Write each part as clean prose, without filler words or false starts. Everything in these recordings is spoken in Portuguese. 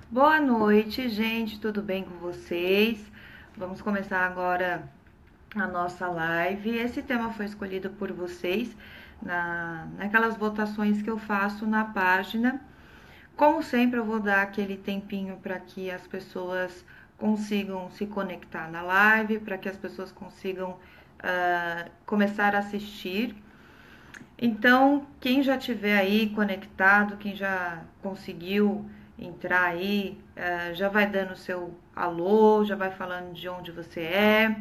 Boa noite, gente, tudo bem com vocês? Vamos começar agora a nossa live. Esse tema foi escolhido por vocês naquelas votações que eu faço na página. Como sempre, eu vou dar aquele tempinho para que as pessoas consigam se conectar na live, para que as pessoas consigam começar a assistir. Então, quem já tiver aí conectado, quem já conseguiu entrar aí, já vai dando seu alô, já vai falando de onde você é.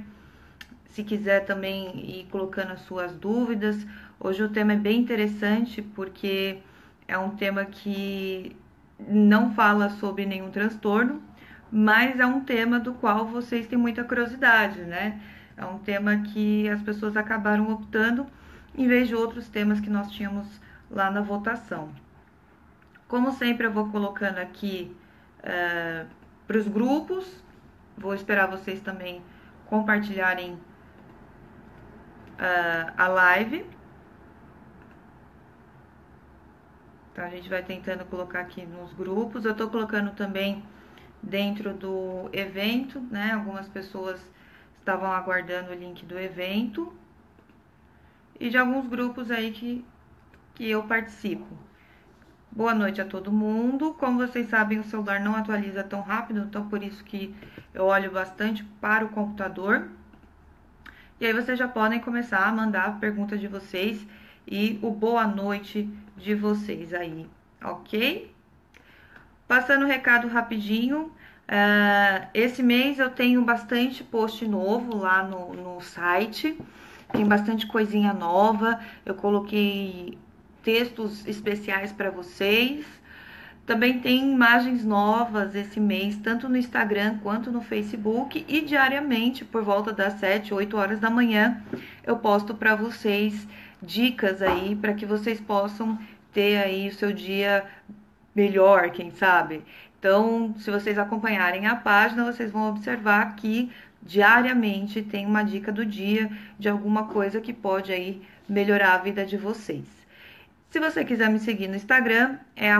Se quiser também ir colocando as suas dúvidas. Hoje o tema é bem interessante porque é um tema que não fala sobre nenhum transtorno, mas é um tema do qual vocês têm muita curiosidade, né? É um tema que as pessoas acabaram optando em vez de outros temas que nós tínhamos lá na votação. Como sempre, eu vou colocando aqui para os grupos, vou esperar vocês também compartilharem a live. Então, a gente vai tentando colocar aqui nos grupos. Eu estou colocando também dentro do evento, né? Algumas pessoas estavam aguardando o link do evento e de alguns grupos aí que eu participo. Boa noite a todo mundo. Como vocês sabem, o celular não atualiza tão rápido, então por isso que eu olho bastante para o computador. E aí vocês já podem começar a mandar a pergunta de vocês e o boa noite de vocês aí, ok? Passando o recado rapidinho, esse mês eu tenho bastante post novo lá no site, tem bastante coisinha nova, eu coloquei textos especiais para vocês. Também tem imagens novas esse mês, tanto no Instagram quanto no Facebook, e diariamente, por volta das 7, 8 horas da manhã, eu posto para vocês dicas aí para que vocês possam ter aí o seu dia melhor, quem sabe. Então, se vocês acompanharem a página, vocês vão observar que diariamente tem uma dica do dia de alguma coisa que pode aí melhorar a vida de vocês. Se você quiser me seguir no Instagram, é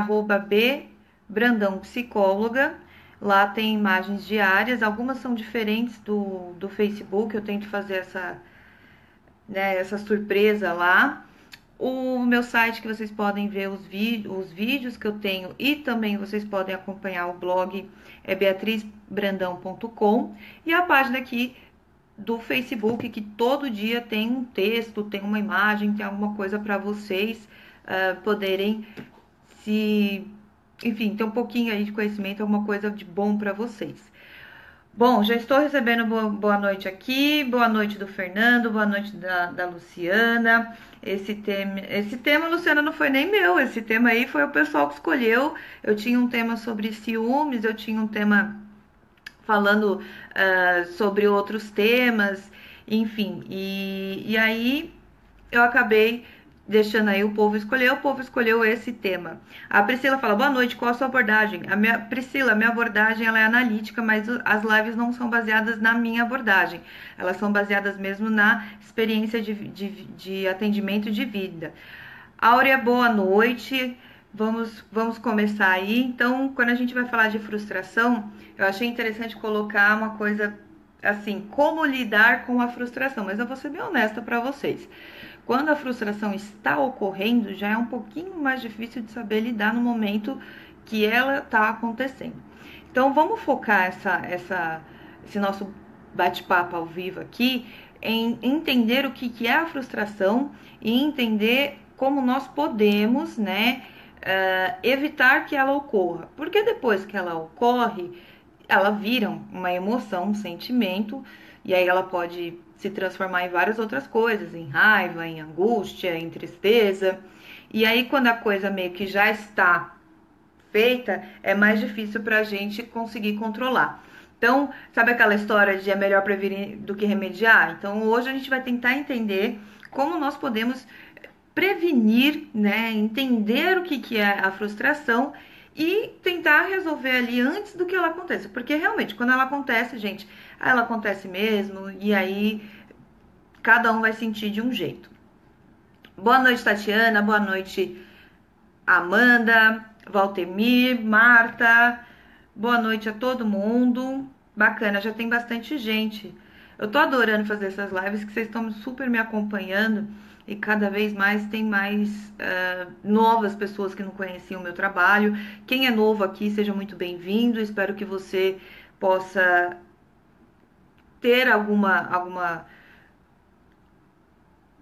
@bbrandãopsicóloga. Lá tem imagens diárias, algumas são diferentes do Facebook, eu tento fazer essa surpresa lá. O meu site que vocês podem ver os vídeos que eu tenho e também vocês podem acompanhar o blog é beatrizbrandão.com e a página aqui do Facebook que todo dia tem um texto, tem uma imagem, tem alguma coisa para vocês poderem enfim, ter um pouquinho aí de conhecimento, alguma coisa de bom para vocês. Bom, já estou recebendo boa noite aqui, boa noite do Fernando, boa noite da Luciana. Esse tema, Luciana, não foi nem meu, esse tema aí foi o pessoal que escolheu. Eu tinha um tema sobre ciúmes, eu tinha um tema falando sobre outros temas, enfim. E aí eu acabei deixando aí o povo escolheu esse tema. A Priscila fala, boa noite, qual a sua abordagem? Priscila, a minha abordagem ela é analítica, mas as lives não são baseadas na minha abordagem. Elas são baseadas mesmo na experiência de atendimento de vida. Áurea, boa noite. Vamos começar aí. Então, quando a gente vai falar de frustração, eu achei interessante colocar uma coisa assim, como lidar com a frustração. Mas eu vou ser bem honesta para vocês. Quando a frustração está ocorrendo, já é um pouquinho mais difícil de saber lidar no momento que ela está acontecendo. Então, vamos focar esse nosso bate-papo ao vivo aqui em entender o que é a frustração e entender como nós podemos, né, evitar que ela ocorra. Porque depois que ela ocorre, ela vira uma emoção, um sentimento, e aí ela pode se transformar em várias outras coisas, em raiva, em angústia, em tristeza. E aí, quando a coisa meio que já está feita, é mais difícil para a gente conseguir controlar. Então, sabe aquela história de é melhor prevenir do que remediar? Então, hoje a gente vai tentar entender como nós podemos prevenir, né, entender o que é a frustração e tentar resolver ali antes do que ela aconteça. Porque realmente, quando ela acontece, gente, ela acontece mesmo e aí cada um vai sentir de um jeito. Boa noite, Tatiana. Boa noite, Amanda, Valtemir, Marta, Boa noite a todo mundo. Bacana, já tem bastante gente. Eu tô adorando fazer essas lives que vocês estão super me acompanhando e cada vez mais tem mais novas pessoas que não conheciam o meu trabalho. Quem é novo aqui, seja muito bem-vindo. Espero que você possa ter alguma.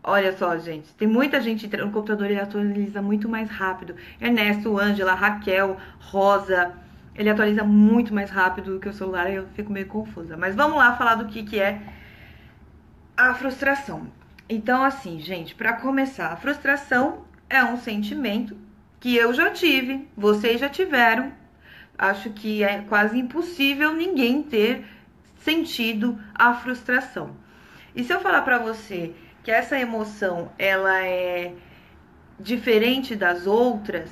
Olha só, gente, tem muita gente entrando no computador, ele atualiza muito mais rápido. Ernesto, Ângela, Raquel, Rosa, ele atualiza muito mais rápido do que o celular e eu fico meio confusa. Mas vamos lá falar do que é a frustração. Então, assim, gente, para começar, a frustração é um sentimento que eu já tive, vocês já tiveram. Acho que é quase impossível ninguém ter sentido a frustração. E se eu falar para você que essa emoção ela é diferente das outras,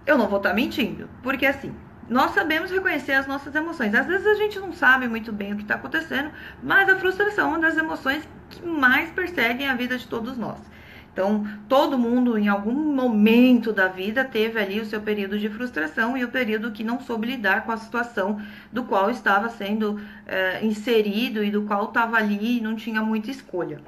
eu não vou estar mentindo, porque assim, nós sabemos reconhecer as nossas emoções. Às vezes a gente não sabe muito bem o que está acontecendo, mas a frustração é uma das emoções que mais perseguem a vida de todos nós. Então, todo mundo em algum momento da vida teve ali o seu período de frustração e o período que não soube lidar com a situação do qual estava sendo inserido e do qual estava ali e não tinha muita escolha.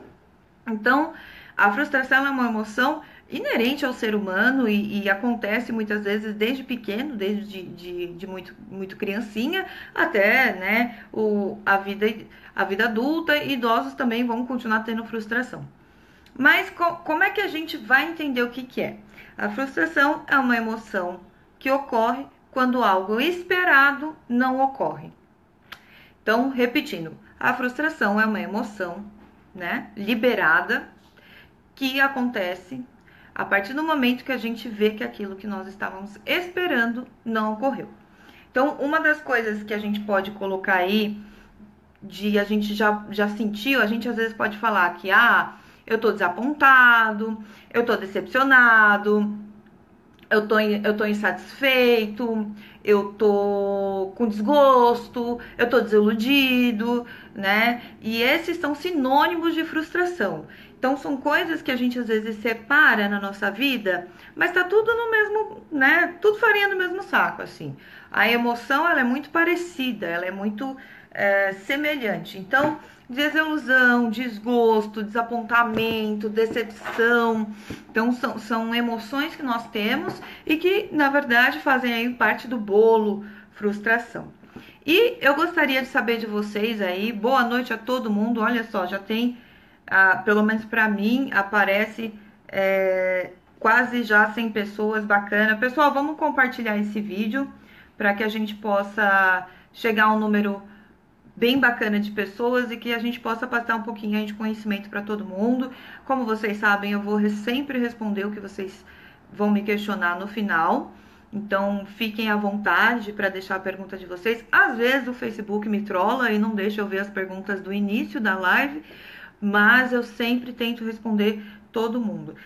Então, a frustração é uma emoção inerente ao ser humano e acontece muitas vezes desde pequeno, desde de muito criancinha até né, a vida adulta, e idosos também vão continuar tendo frustração. Mas como é que a gente vai entender o que é? A frustração é uma emoção que ocorre quando algo esperado não ocorre. Então, repetindo, a frustração é uma emoção, né, liberada, que acontece a partir do momento que a gente vê que aquilo que nós estávamos esperando não ocorreu. Então, uma das coisas que a gente pode colocar aí, a gente já sentiu, a gente às vezes pode falar que, eu tô desapontado, eu tô decepcionado, eu tô insatisfeito, eu tô com desgosto, eu tô desiludido, né? E esses são sinônimos de frustração. Então são coisas que a gente às vezes separa na nossa vida, mas tá tudo no mesmo, né? Tudo farinha no mesmo saco, assim. A emoção, ela é muito parecida, ela é muito semelhante. Então, desilusão, desgosto, desapontamento, decepção. Então, são emoções que nós temos e que, na verdade, fazem aí parte do bolo frustração. E eu gostaria de saber de vocês aí, boa noite a todo mundo. Olha só, já tem, pelo menos para mim, aparece quase já 100 pessoas, bacana. Pessoal, vamos compartilhar esse vídeo para que a gente possa chegar a um número bem bacana de pessoas e que a gente possa passar um pouquinho aí de conhecimento para todo mundo. Como vocês sabem, eu vou sempre responder o que vocês vão me questionar no final. Então, fiquem à vontade para deixar a pergunta de vocês. Às vezes o Facebook me trola e não deixa eu ver as perguntas do início da live, mas eu sempre tento responder todo mundo.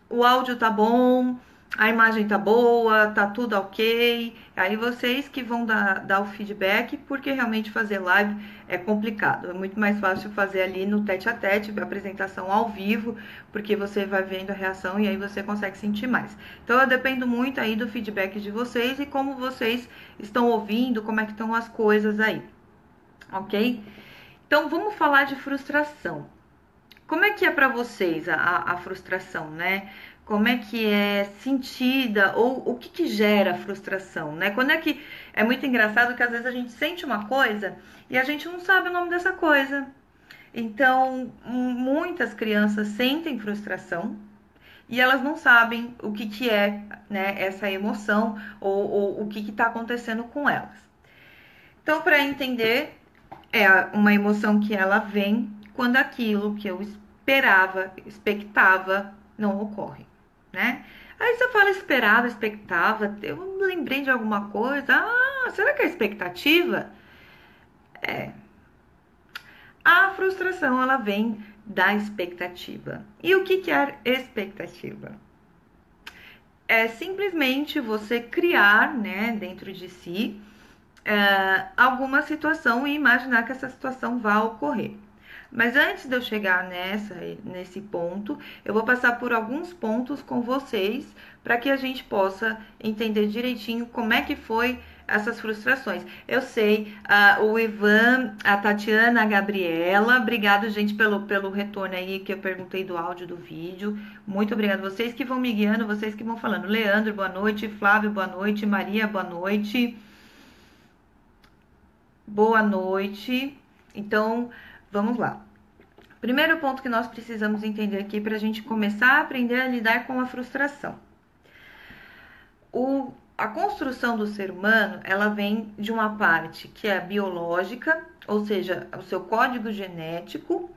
O áudio tá bom, a imagem tá boa, tá tudo ok. Aí vocês que vão dar o feedback, porque realmente fazer live é complicado. É muito mais fácil fazer ali no tete-a-tete, apresentação ao vivo, porque você vai vendo a reação e aí você consegue sentir mais. Então eu dependo muito aí do feedback de vocês e como vocês estão ouvindo, como é que estão as coisas aí, ok? Então vamos falar de frustração. Como é que é para vocês a frustração, né? Como é que é sentida, ou o que gera frustração, né? Quando é que... É muito engraçado que às vezes a gente sente uma coisa e a gente não sabe o nome dessa coisa. Então, muitas crianças sentem frustração e elas não sabem o que é, né, essa emoção ou o que está acontecendo com elas. Então, para entender, é uma emoção que ela vem quando aquilo que eu expectava, não ocorre, né? Aí você fala esperava, expectava, eu lembrei de alguma coisa, será que é expectativa? A frustração, ela vem da expectativa. E o que é expectativa? É simplesmente você criar, né, dentro de si, alguma situação e imaginar que essa situação vai ocorrer. Mas antes de eu chegar nesse ponto, eu vou passar por alguns pontos com vocês para que a gente possa entender direitinho como é que foi essas frustrações. Eu sei, o Ivan, a Tatiana, a Gabriela, obrigado, gente, pelo retorno aí que eu perguntei do áudio do vídeo. Muito obrigado. Vocês que vão me guiando, vocês que vão falando. Leandro, boa noite. Flávio, boa noite. Maria, boa noite. Boa noite. Então, vamos lá. Primeiro ponto que nós precisamos entender aqui para a gente começar a aprender a lidar com a frustração. A construção do ser humano, ela vem de uma parte que é biológica, ou seja, o seu código genético,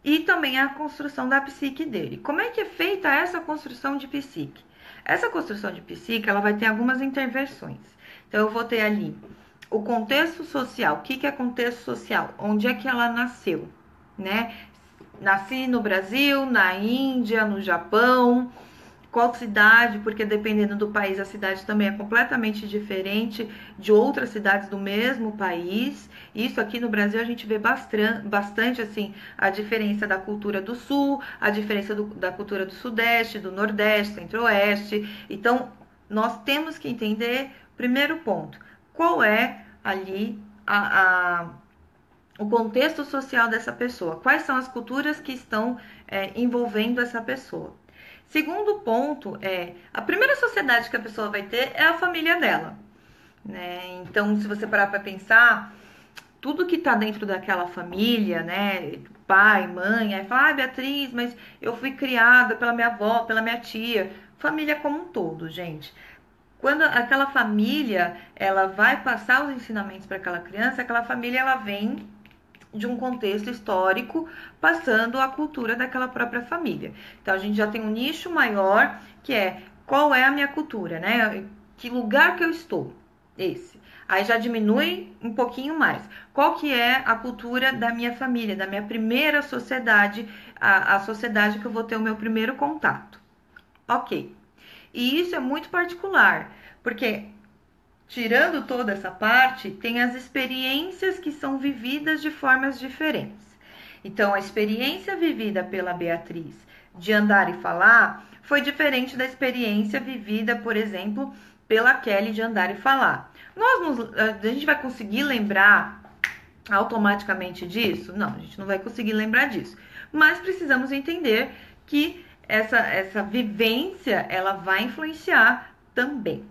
e também a construção da psique dele. Como é que é feita essa construção de psique? Essa construção de psique, ela vai ter algumas intervenções. Então, eu vou ter ali o contexto social. O que é contexto social? Onde é que ela nasceu, né? Nasci no Brasil, na Índia, no Japão. Qual cidade, porque dependendo do país, a cidade também é completamente diferente de outras cidades do mesmo país. Isso aqui no Brasil a gente vê bastante assim, a diferença da cultura do sul, a diferença da cultura do sudeste, do nordeste, centro-oeste. Então, nós temos que entender, primeiro ponto, qual é ali o contexto social dessa pessoa, quais são as culturas que estão envolvendo essa pessoa. Segundo ponto a primeira sociedade que a pessoa vai ter é a família dela, né? Então, se você parar para pensar, tudo que está dentro daquela família, né? Pai, mãe, aí fala, Beatriz, mas eu fui criada pela minha avó, pela minha tia, família como um todo, gente. Quando aquela família, ela vai passar os ensinamentos para aquela criança, aquela família, ela vem de um contexto histórico, passando a cultura daquela própria família. Então, a gente já tem um nicho maior, que é qual é a minha cultura, né? Que lugar que eu estou? Esse. Aí já diminui um pouquinho mais. Qual que é a cultura da minha família, da minha primeira sociedade, a sociedade que eu vou ter o meu primeiro contato? Ok. E isso é muito particular, porque tirando toda essa parte, tem as experiências que são vividas de formas diferentes. Então, a experiência vivida pela Beatriz de andar e falar foi diferente da experiência vivida, por exemplo, pela Kelly de andar e falar. A gente vai conseguir lembrar automaticamente disso? Não, a gente não vai conseguir lembrar disso. Mas precisamos entender que essa vivência, ela vai influenciar também.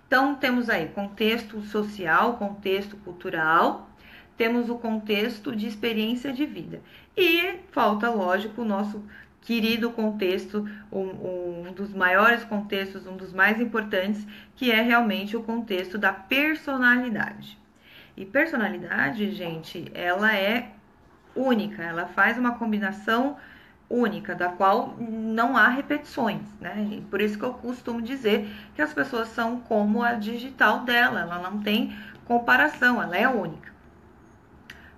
Então, temos aí contexto social, contexto cultural, temos o contexto de experiência de vida. E falta, lógico, o nosso querido contexto, um dos maiores contextos, um dos mais importantes, que é realmente o contexto da personalidade. E personalidade, gente, ela é única, ela faz uma combinação única, da qual não há repetições, né? E por isso que eu costumo dizer que as pessoas são como a digital dela, ela não tem comparação, ela é única.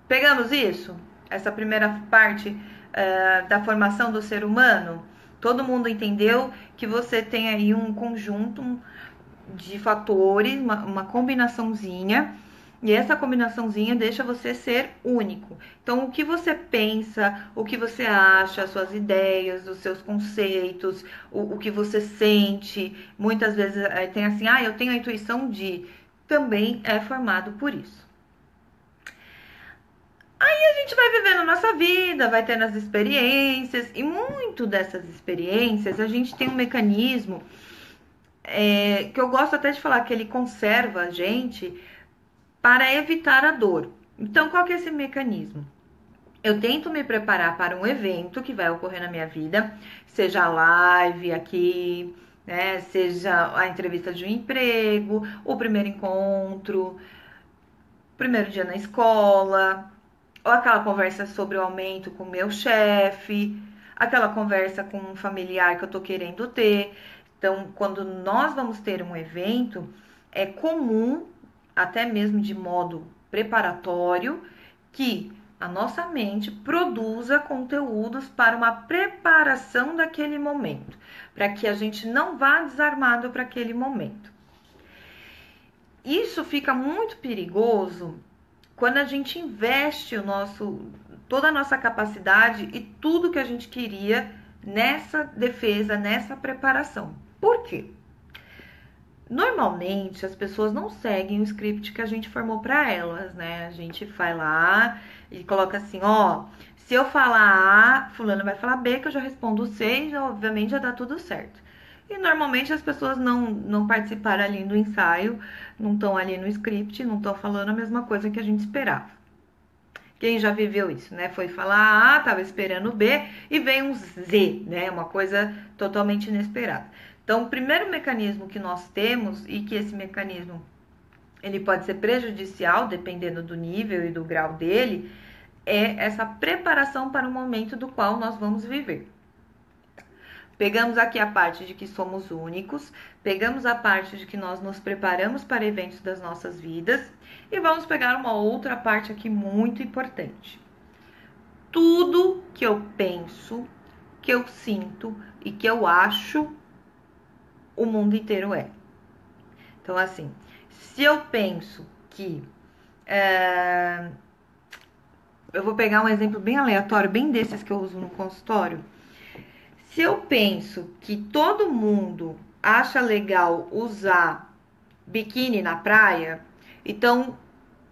Pegamos isso? Essa primeira parte da formação do ser humano? Todo mundo entendeu que você tem aí um conjunto de fatores, uma combinaçãozinha, e essa combinaçãozinha deixa você ser único. Então, o que você pensa, o que você acha, as suas ideias, os seus conceitos, o que você sente, muitas vezes tem assim, eu tenho a intuição de, também é formado por isso. Aí a gente vai vivendo a nossa vida, vai tendo as experiências, e muito dessas experiências a gente tem um mecanismo que eu gosto até de falar que ele conserva a gente para evitar a dor. Então, qual que é esse mecanismo? Eu tento me preparar para um evento que vai ocorrer na minha vida, seja a live aqui, né, seja a entrevista de um emprego, o primeiro encontro, primeiro dia na escola, ou aquela conversa sobre o aumento com o meu chefe, aquela conversa com um familiar que eu tô querendo ter. Então, quando nós vamos ter um evento, é comum, até mesmo de modo preparatório, que a nossa mente produza conteúdos para uma preparação daquele momento, para que a gente não vá desarmado para aquele momento. Isso fica muito perigoso quando a gente investe toda a nossa capacidade e tudo que a gente queria nessa defesa, nessa preparação. Por quê? Normalmente as pessoas não seguem o script que a gente formou para elas, né? A gente vai lá e coloca assim, ó, se eu falar A, fulano vai falar B, que eu já respondo C e obviamente já dá tudo certo. E normalmente as pessoas não participaram ali do ensaio, não estão ali no script, não estão falando a mesma coisa que a gente esperava. Quem já viveu isso, né? Foi falar A, tava esperando B e vem um Z, né? Uma coisa totalmente inesperada. Então, o primeiro mecanismo que nós temos, e que esse mecanismo ele pode ser prejudicial, dependendo do nível e do grau dele, é essa preparação para o momento do qual nós vamos viver. Pegamos aqui a parte de que somos únicos, pegamos a parte de que nós nos preparamos para eventos das nossas vidas e vamos pegar uma outra parte aqui muito importante. Tudo que eu penso, que eu sinto e que eu acho, o mundo inteiro é. Então, assim, se eu penso que... eu vou pegar um exemplo bem aleatório, bem desses que eu uso no consultório. Se eu penso que todo mundo acha legal usar biquíni na praia, então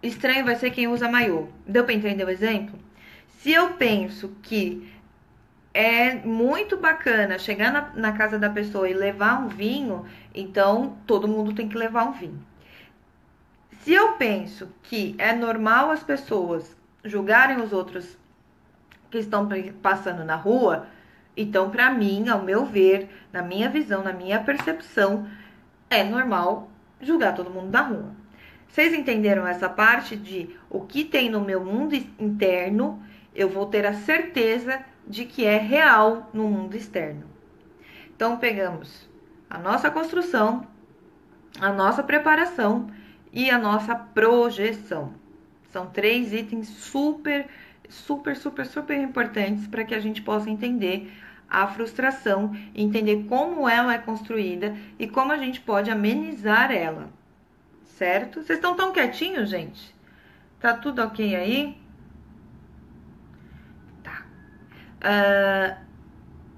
estranho vai ser quem usa maiô. Deu para entender o exemplo? Se eu penso que é muito bacana chegar na casa da pessoa e levar um vinho, então todo mundo tem que levar um vinho. Se eu penso que é normal as pessoas julgarem os outros que estão passando na rua, então, para mim, ao meu ver, na minha visão, na minha percepção, é normal julgar todo mundo da rua. Vocês entenderam essa parte de o que tem no meu mundo interno, eu vou ter a certeza de que é real no mundo externo. Então, pegamos a nossa construção, a nossa preparação e a nossa projeção. São 3 itens super importantes para que a gente possa entender a frustração, entender como ela é construída e como a gente pode amenizar ela, certo? Vocês estão tão quietinhos, gente? Tá tudo ok aí? Tá.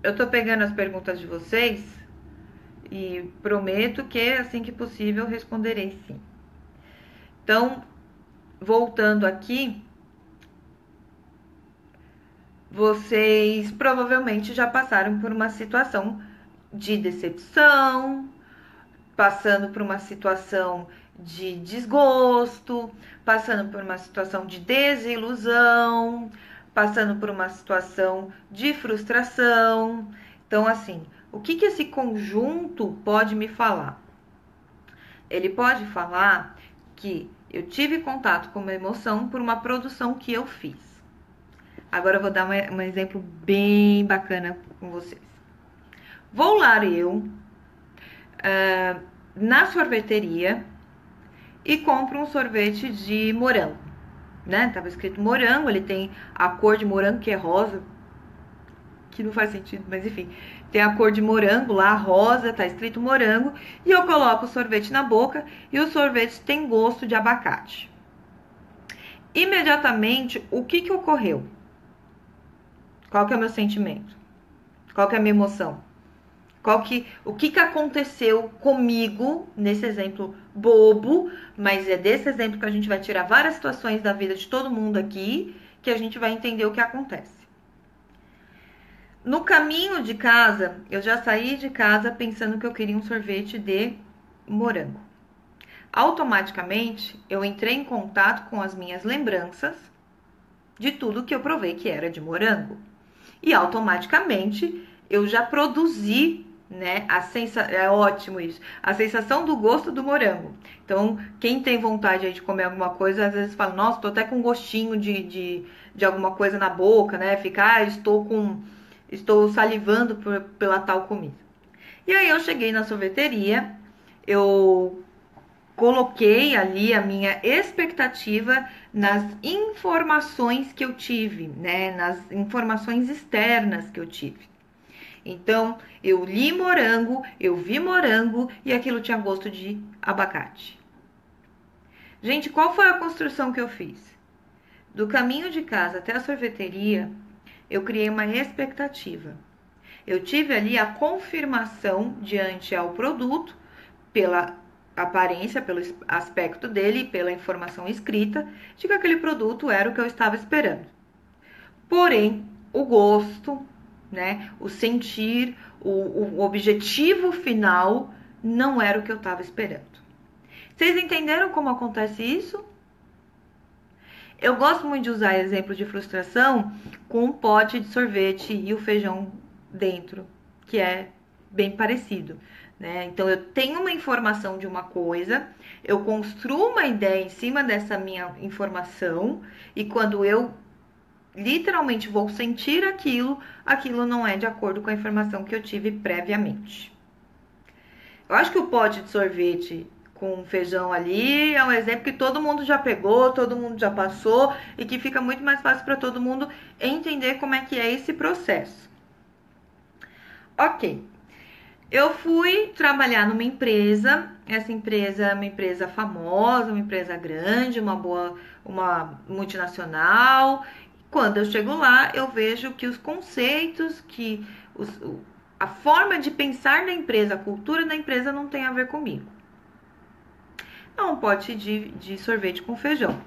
Eu tô pegando as perguntas de vocês e prometo que assim que possível responderei sim. Então, voltando aqui, vocês provavelmente já passaram por uma situação de decepção, passando por uma situação de desgosto, passando por uma situação de desilusão, passando por uma situação de frustração. Então, assim, o que esse conjunto pode me falar? Ele pode falar que eu tive contato com uma emoção por uma produção que eu fiz. Agora eu vou dar um exemplo bem bacana com vocês. Vou lá eu na sorveteria e compro um sorvete de morango, né? Tava escrito morango, ele tem a cor de morango que é rosa, que não faz sentido, mas enfim, tem a cor de morango lá, rosa, tá escrito morango, e eu coloco o sorvete na boca e o sorvete tem gosto de abacate. Imediatamente, o que ocorreu? Qual que é o meu sentimento? Qual que é a minha emoção? O que aconteceu comigo nesse exemplo bobo, mas é desse exemplo que a gente vai tirar várias situações da vida de todo mundo aqui, que a gente vai entender o que acontece. No caminho de casa, eu já saí de casa pensando que eu queria um sorvete de morango. Automaticamente, eu entrei em contato com as minhas lembranças de tudo que eu provei que era de morango. E automaticamente, eu já produzi, né, é ótimo isso, a sensação do gosto do morango. Então, quem tem vontade aí de comer alguma coisa, às vezes fala, nossa, tô até com gostinho de alguma coisa na boca, né, estou salivando pela tal comida. E aí eu cheguei na sorveteria, eu coloquei ali a minha expectativa nas informações que eu tive, né? Nas informações externas que eu tive. Então, eu li morango, eu vi morango e aquilo tinha gosto de abacate. Gente, qual foi a construção que eu fiz? Do caminho de casa até a sorveteria, eu criei uma expectativa. Eu tive ali a confirmação diante ao produto, pela aparência, pelo aspecto dele, pela informação escrita, de que aquele produto era o que eu estava esperando. Porém, o gosto, né, o sentir, o objetivo final não era o que eu estava esperando. Vocês entenderam como acontece isso? Eu gosto muito de usar exemplos de frustração com um pote de sorvete e o feijão dentro, que é bem parecido, né? Então, eu tenho uma informação de uma coisa, eu construo uma ideia em cima dessa minha informação, e quando eu literalmente vou sentir aquilo não é de acordo com a informação que eu tive previamente. Eu acho que o pote de sorvete com feijão ali é um exemplo que todo mundo já pegou, todo mundo já passou e que fica muito mais fácil para todo mundo entender como é que é esse processo. Ok, eu fui trabalhar numa empresa, essa empresa é uma empresa famosa, uma empresa grande, uma multinacional. Quando eu chego lá, eu vejo que os conceitos, a forma de pensar da empresa, a cultura da empresa não tem a ver comigo. É um pote de sorvete com feijão.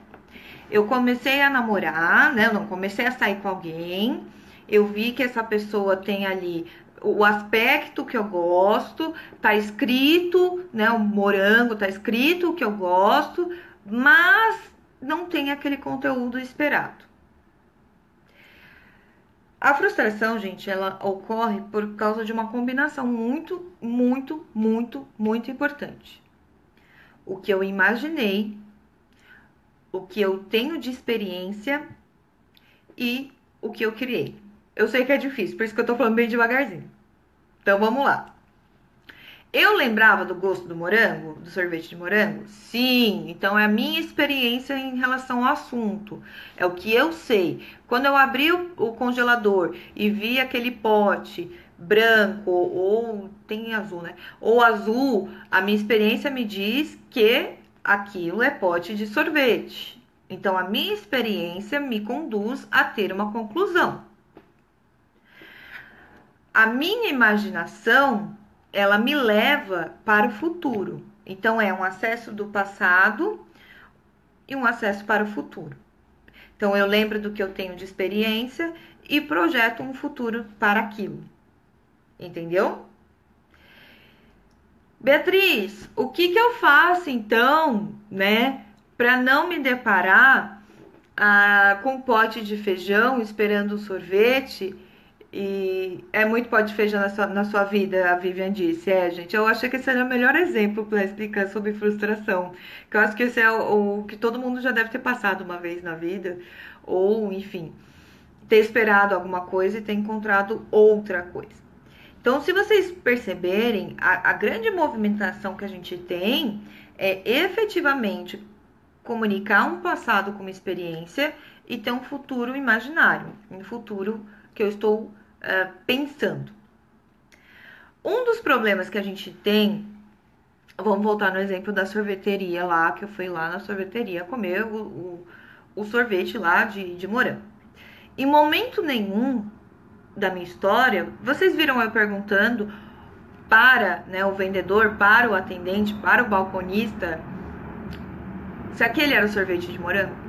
Eu comecei a namorar, né? Eu não comecei a sair com alguém. Eu vi que essa pessoa tem ali o aspecto que eu gosto, tá escrito, né? O morango, tá escrito o que eu gosto, mas não tem aquele conteúdo esperado. A frustração, gente, ela ocorre por causa de uma combinação muito, muito, muito, muito importante. O que eu imaginei, o que eu tenho de experiência e o que eu criei. Eu sei que é difícil, por isso que eu tô falando bem devagarzinho. Então, vamos lá. Eu lembrava do gosto do morango, do sorvete de morango? Sim, então é a minha experiência em relação ao assunto. É o que eu sei. Quando eu abri o congelador e vi aquele pote branco, ou tem azul, né? Ou azul, a minha experiência me diz que aquilo é pote de sorvete. Então, a minha experiência me conduz a ter uma conclusão. A minha imaginação, ela me leva para o futuro. Então, é um acesso do passado e um acesso para o futuro. Então, eu lembro do que eu tenho de experiência e projeto um futuro para aquilo. Entendeu? Beatriz, o que eu faço então, né, para não me deparar com um pote de feijão esperando um sorvete? E é muito pote de feijão na sua vida, a Vivian disse. Gente, eu achei que esse era o melhor exemplo para explicar sobre frustração. Que eu acho que esse é o que todo mundo já deve ter passado uma vez na vida, ou enfim, ter esperado alguma coisa e ter encontrado outra coisa. Então, se vocês perceberem, a grande movimentação que a gente tem é efetivamente comunicar um passado com uma experiência e ter um futuro imaginário, um futuro que eu estou pensando. Um dos problemas que a gente tem, vamos voltar no exemplo da sorveteria lá, que eu fui lá na sorveteria comer o sorvete lá de morango. Em momento nenhum da minha história, vocês viram eu perguntando para, né, o vendedor, para o atendente, para o balconista, se aquele era o sorvete de morango?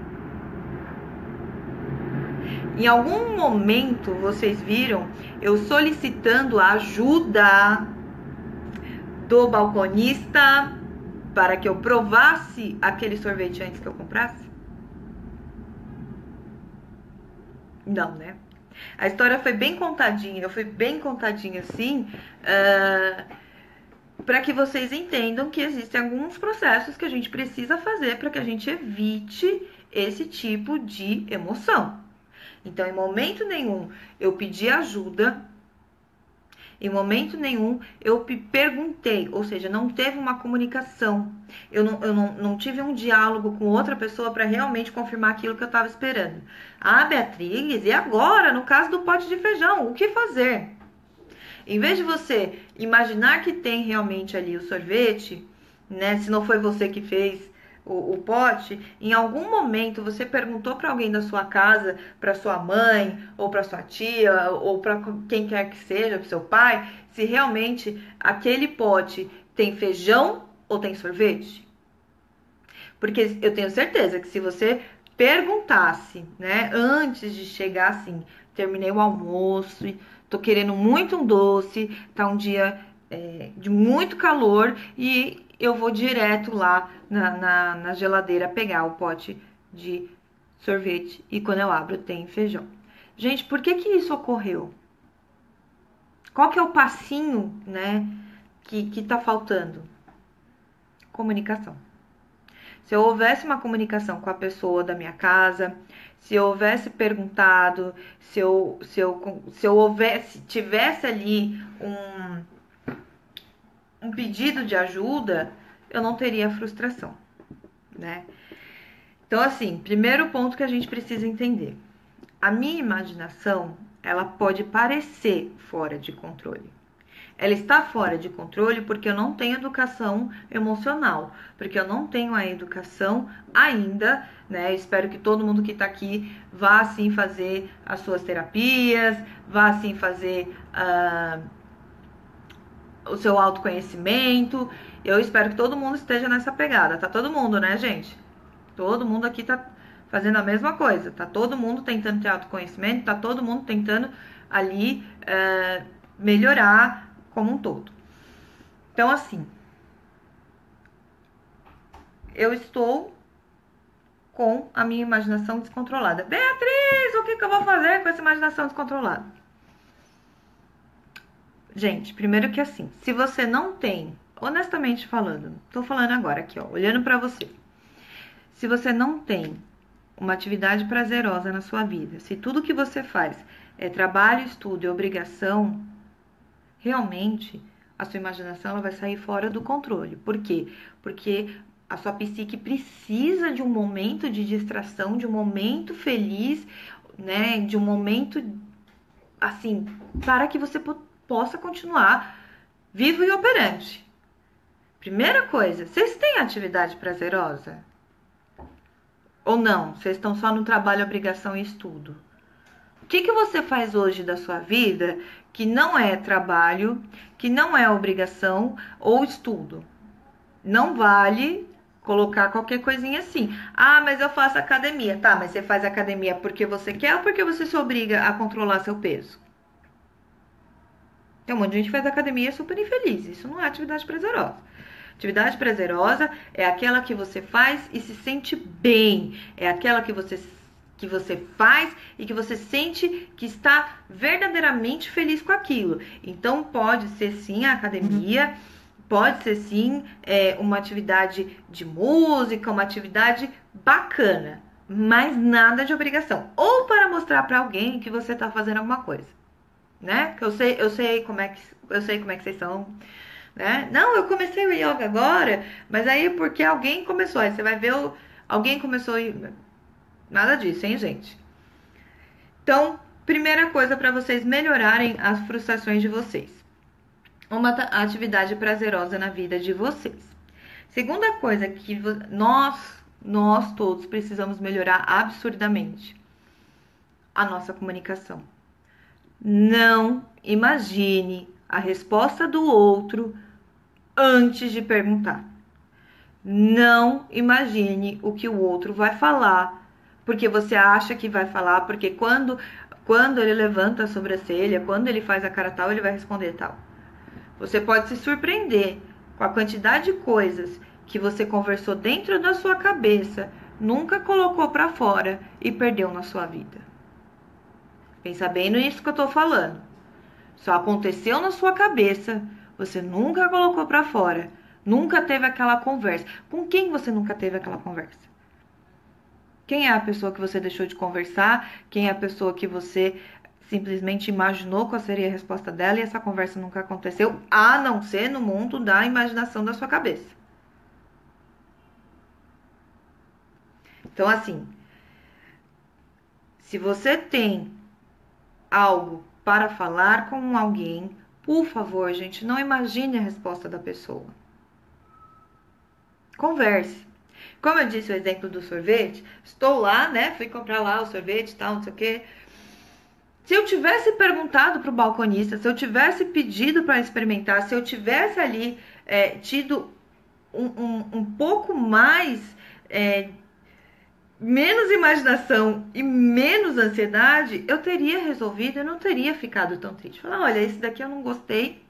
Em algum momento vocês viram eu solicitando a ajuda do balconista para que eu provasse aquele sorvete antes que eu comprasse? Não, né? A história foi bem contadinha, assim, para que vocês entendam que existem alguns processos que a gente precisa fazer para que a gente evite esse tipo de emoção. Então, em momento nenhum eu pedi ajuda, em momento nenhum eu perguntei, ou seja, não teve uma comunicação. Eu não tive um diálogo com outra pessoa para realmente confirmar aquilo que eu estava esperando. Ah, Beatriz, e agora, no caso do pote de feijão, o que fazer? Em vez de você imaginar que tem realmente ali o sorvete, né? Se não foi você que fez, o pote, em algum momento você perguntou para alguém da sua casa, para sua mãe, ou para sua tia, ou para quem quer que seja, para seu pai, se realmente aquele pote tem feijão ou tem sorvete? Porque eu tenho certeza que se você perguntasse, né, antes de chegar assim, terminei o almoço, tô querendo muito um doce, tá um dia de muito calor e eu vou direto lá na geladeira pegar o pote de sorvete e quando eu abro tem feijão. Gente, por que que isso ocorreu? Qual que é o passinho, né, que tá faltando? Comunicação. Se eu houvesse uma comunicação com a pessoa da minha casa, se eu houvesse perguntado, se eu tivesse ali um pedido de ajuda, eu não teria frustração, né? Então, assim, primeiro ponto que a gente precisa entender. A minha imaginação, ela pode parecer fora de controle. Ela está fora de controle porque eu não tenho educação emocional, porque eu não tenho a educação ainda, né? Espero que todo mundo que está aqui vá assim fazer as suas terapias, vá assim fazer o seu autoconhecimento. Eu espero que todo mundo esteja nessa pegada. Tá todo mundo, né, gente? Todo mundo aqui tá fazendo a mesma coisa. Tá todo mundo tentando ter autoconhecimento, tá todo mundo tentando ali melhorar como um todo. Então, assim, eu estou com a minha imaginação descontrolada. Beatriz, o que eu vou fazer com essa imaginação descontrolada? Gente, primeiro que assim, se você não tem, honestamente falando, tô falando agora aqui, ó, olhando pra você. Se você não tem uma atividade prazerosa na sua vida, se tudo que você faz é trabalho, estudo e obrigação, realmente a sua imaginação ela vai sair fora do controle. Por quê? Porque a sua psique precisa de um momento de distração, de um momento feliz, né? De um momento assim, para que você possa continuar vivo e operante. Primeira coisa, vocês têm atividade prazerosa? Ou não? Vocês estão só no trabalho, obrigação e estudo? O que você faz hoje da sua vida que não é trabalho, que não é obrigação ou estudo? Não vale colocar qualquer coisinha assim. Ah, mas eu faço academia. Tá, mas você faz academia porque você quer ou porque você se obriga a controlar seu peso? Tem um monte de gente que faz academia super infeliz. Isso não é atividade prazerosa. Atividade prazerosa é aquela que você faz e se sente bem. É aquela que você faz e que você sente que está verdadeiramente feliz com aquilo. Então, pode ser sim a academia, pode ser sim uma atividade de música, uma atividade bacana, mas nada de obrigação. Ou para mostrar para alguém que você está fazendo alguma coisa, né? Que eu sei como é que vocês são. Né? Não, eu comecei o yoga agora, mas aí porque alguém começou. Aí você vai ver, alguém começou. Nada disso, hein, gente? Então, primeira coisa para vocês melhorarem as frustrações de vocês: uma atividade prazerosa na vida de vocês. Segunda coisa que nós todos precisamos melhorar absurdamente: a nossa comunicação. Não imagine a resposta do outro antes de perguntar. Não imagine o que o outro vai falar, porque você acha que vai falar, porque quando ele levanta a sobrancelha, quando ele faz a cara tal, ele vai responder tal. Você pode se surpreender com a quantidade de coisas que você conversou dentro da sua cabeça, nunca colocou para fora e perdeu na sua vida. Pensa bem nisso que eu tô falando. Só aconteceu na sua cabeça, você nunca colocou para fora, nunca teve aquela conversa. Com quem você nunca teve aquela conversa? Quem é a pessoa que você deixou de conversar? Quem é a pessoa que você simplesmente imaginou qual seria a resposta dela e essa conversa nunca aconteceu, a não ser no mundo da imaginação da sua cabeça? Então, assim, se você tem algo para falar com alguém, por favor, gente, não imagine a resposta da pessoa. Converse. Como eu disse o exemplo do sorvete, estou lá, né? Fui comprar lá o sorvete e tal, não sei o quê. Se eu tivesse perguntado para o balconista, se eu tivesse pedido para experimentar, se eu tivesse ali tido um pouco mais, menos imaginação e menos ansiedade, eu teria resolvido, eu não teria ficado tão triste. Falar, olha, esse daqui eu não gostei,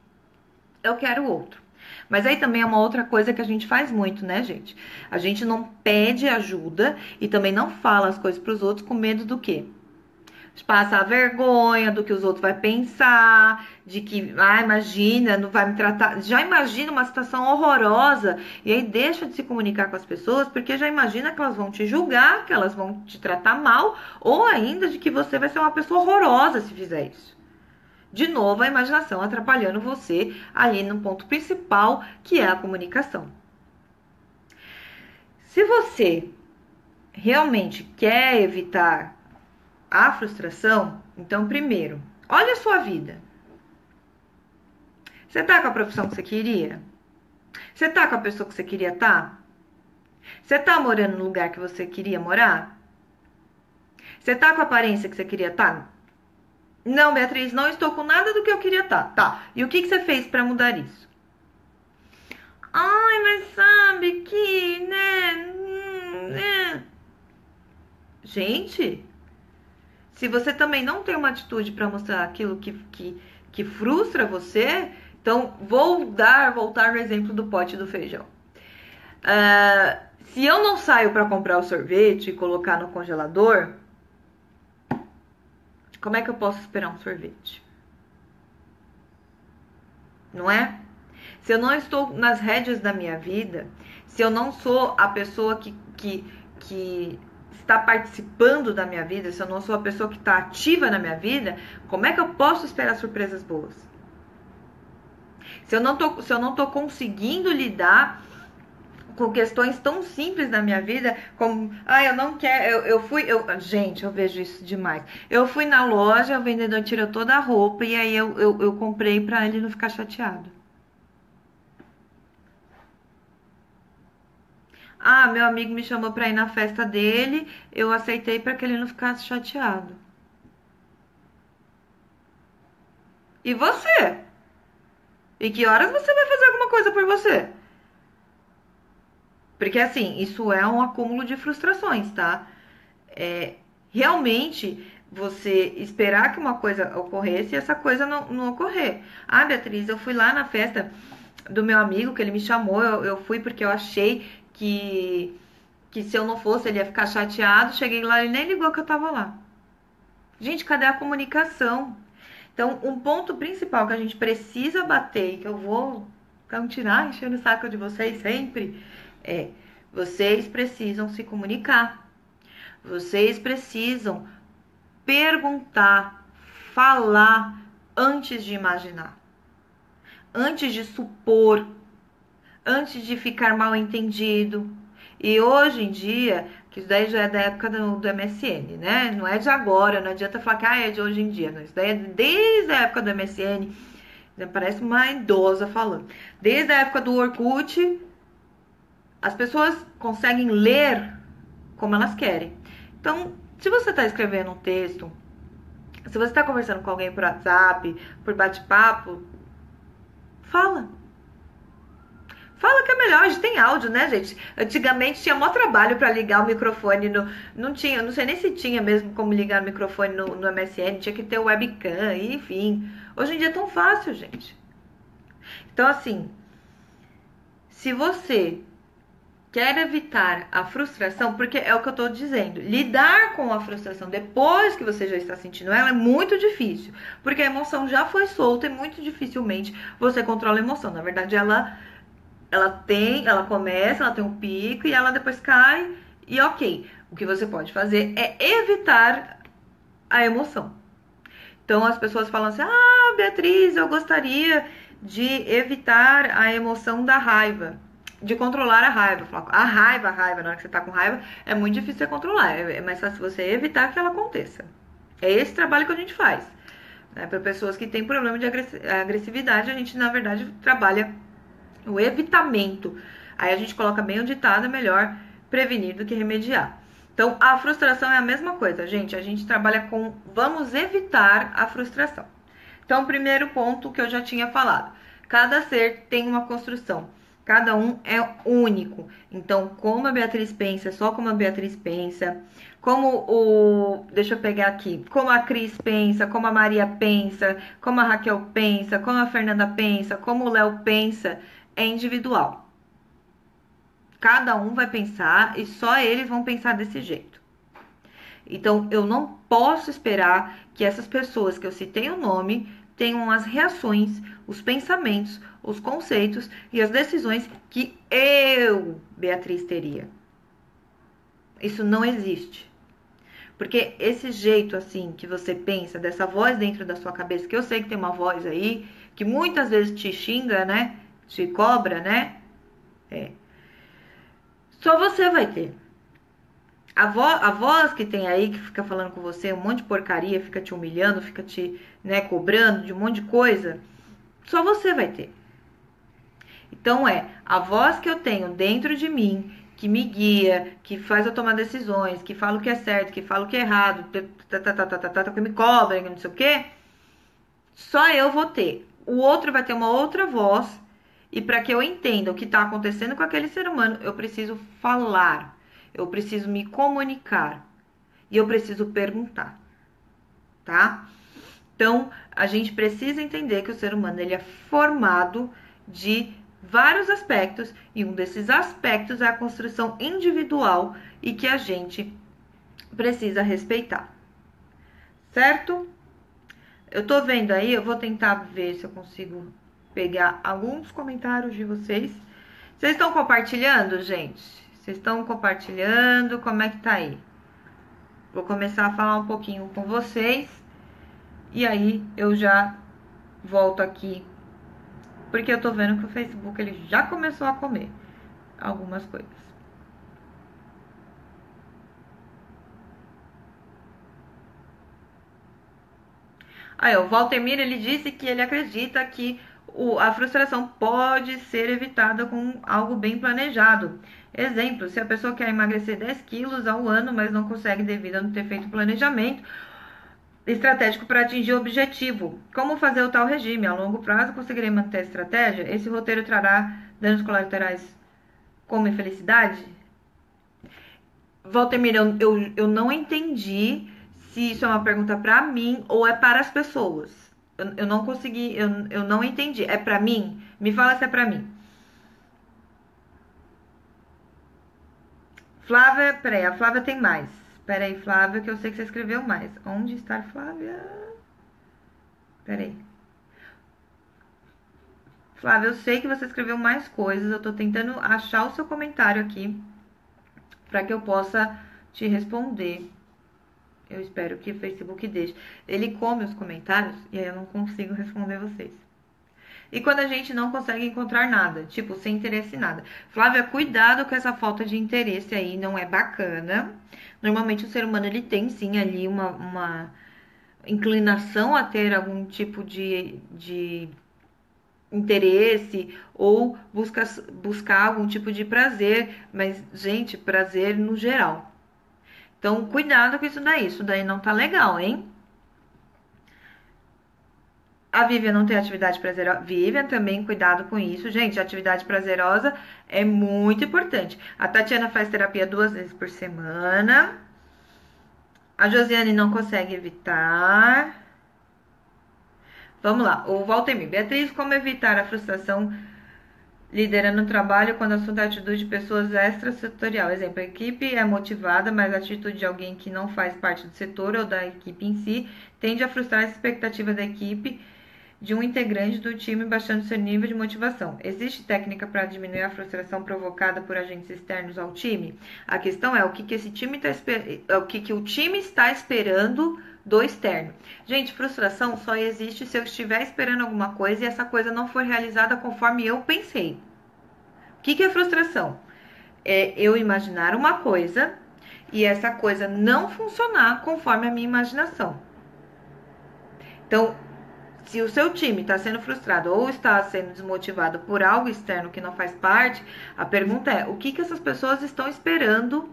eu quero outro. Mas aí também é uma outra coisa que a gente faz muito, né, gente? A gente não pede ajuda e também não fala as coisas para os outros com medo do quê? De passar vergonha do que os outros vão pensar, de que, imagina, não vai me tratar. Já imagina uma situação horrorosa e aí deixa de se comunicar com as pessoas porque já imagina que elas vão te julgar, que elas vão te tratar mal ou ainda de que você vai ser uma pessoa horrorosa se fizer isso. De novo, a imaginação atrapalhando você ali no ponto principal, que é a comunicação. Se você realmente quer evitar a frustração, então primeiro, olha a sua vida. Você tá com a profissão que você queria? Você tá com a pessoa que você queria estar? Você tá morando no lugar que você queria morar? Você tá com a aparência que você queria estar? Não, Beatriz, não estou com nada do que eu queria estar. Tá. E o que você fez para mudar isso? Ai, mas sabe que, né? Gente, se você também não tem uma atitude para mostrar aquilo que frustra você, então vou voltar no exemplo do pote do feijão. Se eu não saio para comprar o sorvete e colocar no congelador, como é que eu posso esperar um sorvete? Não é? Se eu não estou nas rédeas da minha vida, se eu não sou a pessoa que está participando da minha vida, se eu não sou a pessoa que está ativa na minha vida, como é que eu posso esperar surpresas boas? Se eu não tô conseguindo lidar com questões tão simples na minha vida, como, eu não quero, gente, eu vejo isso demais. Eu fui na loja, o vendedor tirou toda a roupa e aí eu comprei pra ele não ficar chateado. Meu amigo me chamou pra ir na festa dele, eu aceitei pra que ele não ficasse chateado. E você? E que horas você vai fazer alguma coisa por você? Porque assim, isso é um acúmulo de frustrações, tá? Realmente você esperar que uma coisa ocorresse e essa coisa não ocorrer. Beatriz, eu fui lá na festa do meu amigo, que ele me chamou, eu fui porque eu achei que se eu não fosse ele ia ficar chateado. Cheguei lá, ele nem ligou que eu tava lá. Gente, cadê a comunicação? Então, um ponto principal que a gente precisa bater, e que eu vou continuar enchendo o saco de vocês sempre, vocês precisam se comunicar. Vocês precisam perguntar, falar antes de imaginar. Antes de supor, antes de ficar mal entendido. E hoje em dia, que isso daí já é da época do MSN, né? Não é de agora, não adianta falar que é de hoje em dia. Não. Isso daí é desde a época do MSN. Parece uma idosa falando. Desde a época do Orkut, as pessoas conseguem ler como elas querem. Então, se você está escrevendo um texto, se você está conversando com alguém por WhatsApp, por bate-papo, fala. Fala que é melhor, a gente tem áudio, né, gente? Antigamente tinha maior trabalho para ligar o microfone, não sei nem se tinha mesmo como ligar o microfone no MSN, tinha que ter o webcam, enfim. Hoje em dia é tão fácil, gente. Então, assim, se você quer evitar a frustração, porque é o que eu tô dizendo, lidar com a frustração depois que você já está sentindo ela é muito difícil, porque a emoção já foi solta e muito dificilmente você controla a emoção. Na verdade, ela começa, ela tem um pico e ela depois cai e ok. O que você pode fazer é evitar a emoção. Então as pessoas falam assim, Beatriz, eu gostaria de evitar a emoção da raiva, de controlar a raiva. A raiva, na hora que você tá com raiva, é muito difícil você controlar. É mais fácil você evitar que ela aconteça. É esse trabalho que a gente faz. Para pessoas que têm problema de agressividade, a gente, na verdade, trabalha o evitamento. Aí a gente coloca bem o ditado, é melhor prevenir do que remediar. Então, a frustração é a mesma coisa, gente. A gente trabalha com vamos evitar a frustração. Então, primeiro ponto que eu já tinha falado. Cada ser tem uma construção. Cada um é único. Então, como a Beatriz pensa, só como a Beatriz pensa. Deixa eu pegar aqui. Como a Cris pensa, como a Maria pensa, como a Raquel pensa, como a Fernanda pensa, como o Léo pensa, é individual. Cada um vai pensar e só eles vão pensar desse jeito. Então, eu não posso esperar que essas pessoas que eu citei o nome tenham as reações, os pensamentos, os conceitos e as decisões que eu, Beatriz, teria. Isso não existe. Porque esse jeito assim que você pensa, dessa voz dentro da sua cabeça, que eu sei que tem uma voz aí, que muitas vezes te xinga, né? Te cobra, né? Só você vai ter. A voz que tem aí, que fica falando com você um monte de porcaria, fica te humilhando, fica te, né, cobrando de um monte de coisa, só você vai ter. Então a voz que eu tenho dentro de mim, que me guia, que faz eu tomar decisões, que fala o que é certo, que fala o que é errado, que me cobra, não sei o quê, só eu vou ter. O outro vai ter uma outra voz, e para que eu entenda o que está acontecendo com aquele ser humano, eu preciso falar, eu preciso me comunicar, e eu preciso perguntar, tá? Então, a gente precisa entender que o ser humano ele é formado de vários aspectos, e um desses aspectos é a construção individual e que a gente precisa respeitar, certo? Eu tô vendo aí, eu vou tentar ver se eu consigo pegar alguns comentários de vocês. Vocês estão compartilhando, gente? Vocês estão compartilhando? Como é que tá aí? Vou começar a falar um pouquinho com vocês e aí eu já volto aqui, porque eu tô vendo que o Facebook ele já começou a comer algumas coisas. Aí, o Valtemir, ele disse que ele acredita que a frustração pode ser evitada com algo bem planejado. Exemplo, se a pessoa quer emagrecer 10 quilos ao ano, mas não consegue devido a não ter feito planejamento estratégico para atingir o objetivo. Como fazer o tal regime? A longo prazo, conseguirei manter a estratégia? Esse roteiro trará danos colaterais como infelicidade? Valtemir, eu não entendi se isso é uma pergunta para mim ou é para as pessoas. Eu não consegui, eu não entendi. É para mim? Me fala se é para mim. Flávia, peraí, a Flávia tem mais. Peraí, Flávia, que eu sei que você escreveu mais. Onde está Flávia? Peraí. Flávia, eu sei que você escreveu mais coisas. Eu tô tentando achar o seu comentário aqui para que eu possa te responder. Eu espero que o Facebook deixe. Ele come os comentários e aí eu não consigo responder vocês. E quando a gente não consegue encontrar nada, tipo, sem interesse em nada. Flávia, cuidado com essa falta de interesse aí, não é bacana. Normalmente o ser humano, ele tem sim ali uma inclinação a ter algum tipo de interesse ou buscar algum tipo de prazer. Mas, gente, prazer no geral. Então, cuidado com isso daí não tá legal, hein? A Vivian não tem atividade prazerosa. Vivian também, cuidado com isso. Gente, atividade prazerosa é muito importante. A Tatiana faz terapia 2 vezes por semana. A Josiane não consegue evitar. Vamos lá. O Valtemir. Beatriz, como evitar a frustração liderando o trabalho quando o assunto é a atitude de pessoas extrasetorial? Exemplo, a equipe é motivada, mas a atitude de alguém que não faz parte do setor ou da equipe em si tende a frustrar a expectativa da equipe de um integrante do time, baixando seu nível de motivação. Existe técnica para diminuir a frustração provocada por agentes externos ao time? A questão é o que esse time o que o time está esperando do externo. Gente, frustração só existe se eu estiver esperando alguma coisa e essa coisa não for realizada conforme eu pensei. O que é frustração? É eu imaginar uma coisa e essa coisa não funcionar conforme a minha imaginação. Então, Se o seu time está sendo frustrado ou está sendo desmotivado por algo externo que não faz parte, a pergunta é: o que, que essas pessoas estão esperando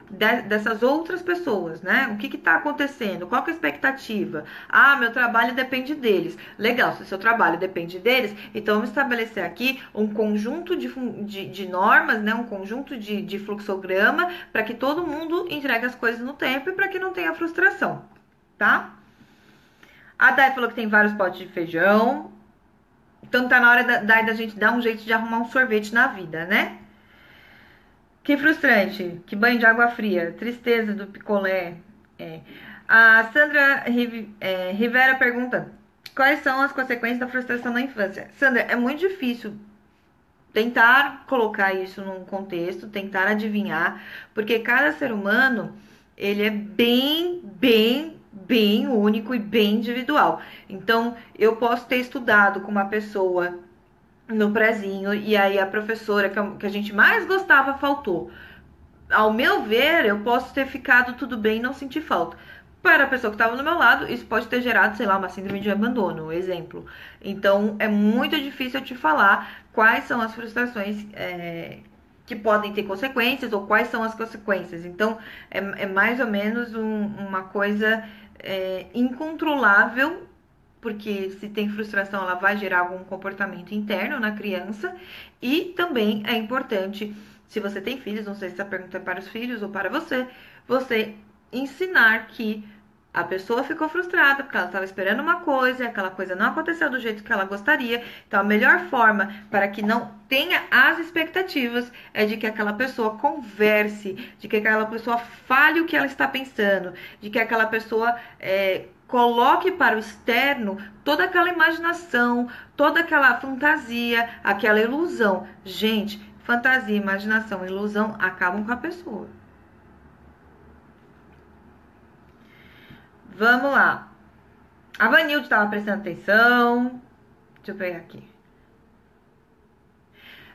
dessas outras pessoas, né? O que está acontecendo? Qual que é a expectativa? Ah, meu trabalho depende deles. Legal, se o seu trabalho depende deles, então vamos estabelecer aqui um conjunto de normas, né? Um conjunto de fluxograma para que todo mundo entregue as coisas no tempo e para que não tenha frustração, tá? A Dai falou que tem vários potes de feijão. Então tá na hora da gente dar um jeito de arrumar um sorvete na vida, né? Que frustrante. Que banho de água fria. Tristeza do picolé. É. A Sandra Rivera pergunta: quais são as consequências da frustração na infância? Sandra, é muito difícil tentar colocar isso num contexto, tentar adivinhar, porque cada ser humano, ele é bem único e bem individual. Então, eu posso ter estudado com uma pessoa no prezinho e aí a professora que a gente mais gostava faltou. Ao meu ver, eu posso ter ficado tudo bem e não sentir falta. Para a pessoa que estava do meu lado, isso pode ter gerado, sei lá, uma síndrome de abandono, exemplo. Então, é muito difícil eu te falar quais são as frustrações que podem ter consequências ou quais são as consequências. Então, é mais ou menos uma coisa incontrolável, porque se tem frustração, ela vai gerar algum comportamento interno na criança. E também é importante, se você tem filhos, não sei se essa pergunta é para os filhos ou para você ensinar que a pessoa ficou frustrada porque ela estava esperando uma coisa e aquela coisa não aconteceu do jeito que ela gostaria. Então, a melhor forma para que não tenha as expectativas é de que aquela pessoa converse, de que aquela pessoa fale o que ela está pensando, de que aquela pessoa coloque para o externo toda aquela imaginação, toda aquela fantasia, aquela ilusão. Gente, fantasia, imaginação, ilusão acabam com a pessoa. Vamos lá. A Vanilde estava prestando atenção. Deixa eu pegar aqui.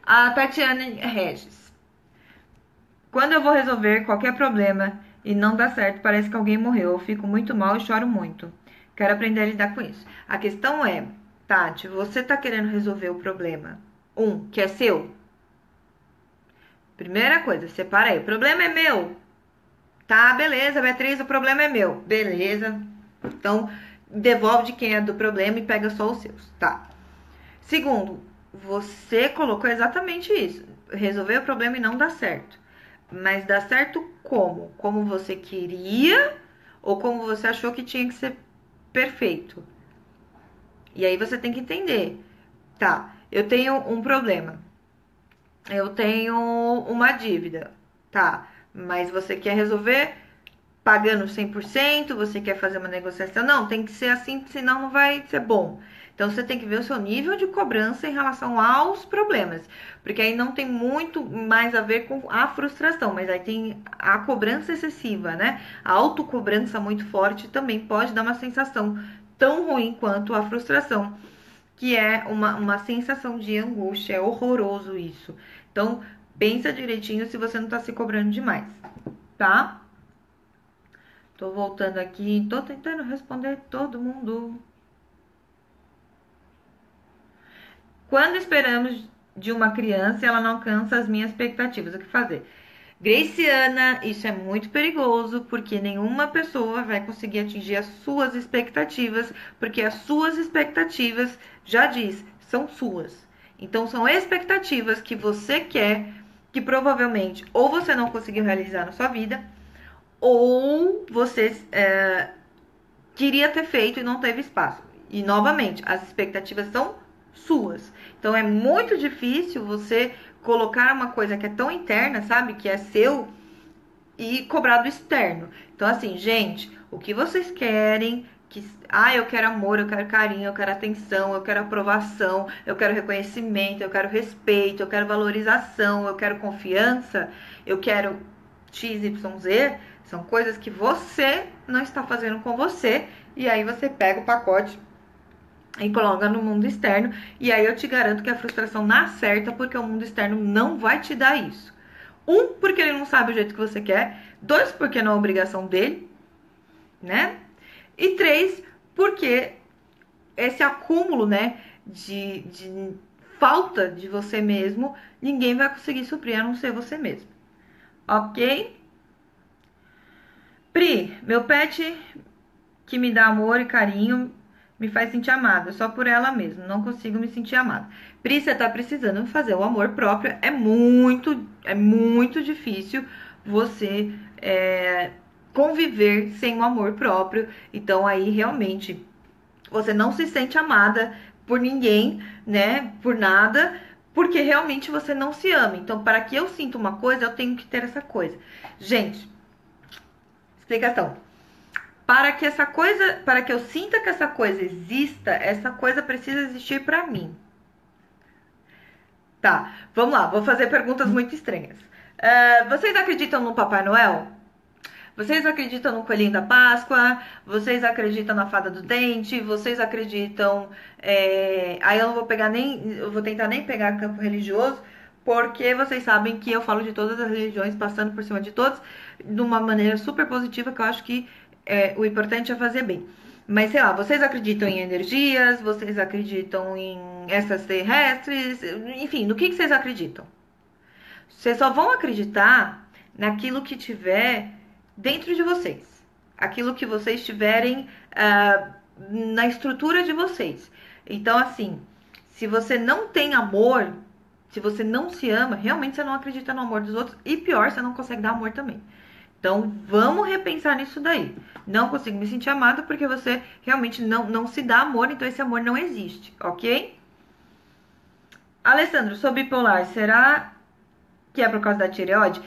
A Tatiana Regis. Quando eu vou resolver qualquer problema e não dá certo, parece que alguém morreu. Eu fico muito mal e choro muito. Quero aprender a lidar com isso. A questão é, Tati, você tá querendo resolver o problema. Que é seu. Primeira coisa, separa aí. O problema é meu. Tá, beleza, Beatriz, o problema é meu. Beleza. Então, devolve de quem é do problema e pega só os seus. Tá. Segundo, você colocou exatamente isso. Resolver o problema e não dá certo. Mas dá certo como? Como você queria ou como você achou que tinha que ser perfeito? E aí você tem que entender. Tá, eu tenho um problema. Eu tenho uma dívida. Tá, mas você quer resolver pagando 100%, você quer fazer uma negociação? Não, tem que ser assim, senão não vai ser bom. Então, você tem que ver o seu nível de cobrança em relação aos problemas. Porque aí não tem muito mais a ver com a frustração, mas aí tem a cobrança excessiva, né? A autocobrança muito forte também pode dar uma sensação tão ruim quanto a frustração, que é uma sensação de angústia. É horroroso isso. Então, pensa direitinho se você não tá se cobrando demais, tá? Tô voltando aqui, tô tentando responder todo mundo. Quando esperamos de uma criança, ela não alcança as minhas expectativas. O que fazer? Graciana, isso é muito perigoso, porque nenhuma pessoa vai conseguir atingir as suas expectativas, porque as suas expectativas, já diz, são suas. Então, são expectativas que você quer, que provavelmente ou você não conseguiu realizar na sua vida, ou você queria ter feito e não teve espaço. E, novamente, as expectativas são suas. Então, é muito difícil você colocar uma coisa que é tão interna, sabe? Que é seu e cobrar do externo. Então, assim, gente, o que vocês querem? Eu quero amor, eu quero carinho, eu quero atenção, eu quero aprovação, eu quero reconhecimento, eu quero respeito, eu quero valorização, eu quero confiança, eu quero XYZ. São coisas que você não está fazendo com você. E aí você pega o pacote e coloca no mundo externo. E aí eu te garanto que a frustração não acerta, porque o mundo externo não vai te dar isso. Porque ele não sabe o jeito que você quer. 2, porque não é obrigação dele, né? E 3, porque esse acúmulo, né, de falta de você mesmo, ninguém vai conseguir suprir a não ser você mesmo. Ok? Pri, meu pet que me dá amor e carinho me faz sentir amada, só por ela mesma, não consigo me sentir amada. Pri, você tá precisando fazer o amor próprio, é muito difícil você conviver sem o amor próprio, então aí realmente você não se sente amada por ninguém, né, por nada, porque realmente você não se ama. Então, para que eu sinta uma coisa, eu tenho que ter essa coisa. Gente, explicação. Para que eu sinta que essa coisa exista, essa coisa precisa existir para mim. Tá, vamos lá, vou fazer perguntas muito estranhas. Vocês acreditam no Papai Noel? Vocês acreditam no Coelhinho da Páscoa? Vocês acreditam na Fada do Dente? Vocês acreditam... Aí eu não vou pegar nem... Eu vou tentar nem pegar campo religioso, porque vocês sabem que eu falo de todas as religiões, passando por cima de todos, de uma maneira super positiva, que eu acho que o importante é fazer bem. Mas, sei lá, vocês acreditam em energias? Vocês acreditam em extraterrestres? Enfim, no que vocês acreditam? Vocês só vão acreditar naquilo que tiver dentro de vocês. Aquilo que vocês tiverem na estrutura de vocês. Então, assim, se você não tem amor, se você não se ama, realmente você não acredita no amor dos outros. E pior, você não consegue dar amor também. Então, vamos repensar nisso daí. Não consigo me sentir amada porque você realmente não se dá amor, então esse amor não existe, ok? Alessandro, sou bipolar, será que é por causa da tireoide?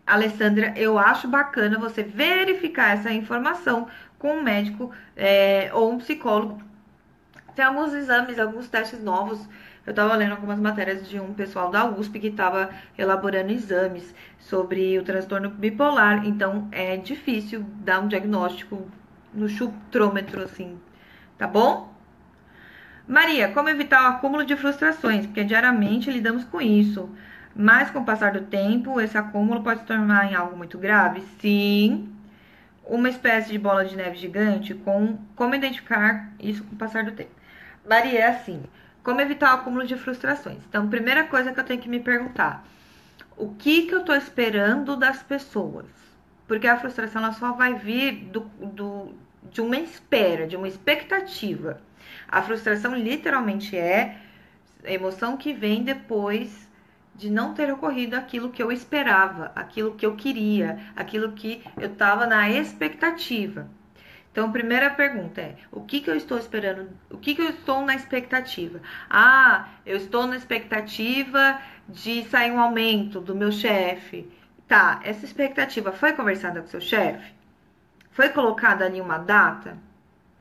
Alessandra, eu acho bacana você verificar essa informação com um médico ou um psicólogo. Tem alguns exames, alguns testes novos. Eu estava lendo algumas matérias de um pessoal da USP que estava elaborando exames sobre o transtorno bipolar. Então, é difícil dar um diagnóstico no chutrômetro, assim. Tá bom? Maria, como evitar o acúmulo de frustrações? Porque diariamente lidamos com isso. Mas com o passar do tempo, esse acúmulo pode se tornar em algo muito grave? Sim. Uma espécie de bola de neve gigante, como identificar isso com o passar do tempo? Maria, é assim, como evitar o acúmulo de frustrações? Então, primeira coisa que eu tenho que me perguntar, o que eu tô esperando das pessoas? Porque a frustração ela só vai vir de uma espera, de uma expectativa. A frustração literalmente é a emoção que vem depois de não ter ocorrido aquilo que eu esperava, aquilo que eu queria, aquilo que eu estava na expectativa. Então, primeira pergunta é, o que eu estou esperando? O que eu estou na expectativa? Ah, eu estou na expectativa de sair um aumento do meu chefe. Tá, essa expectativa foi conversada com seu chefe? Foi colocada ali uma data?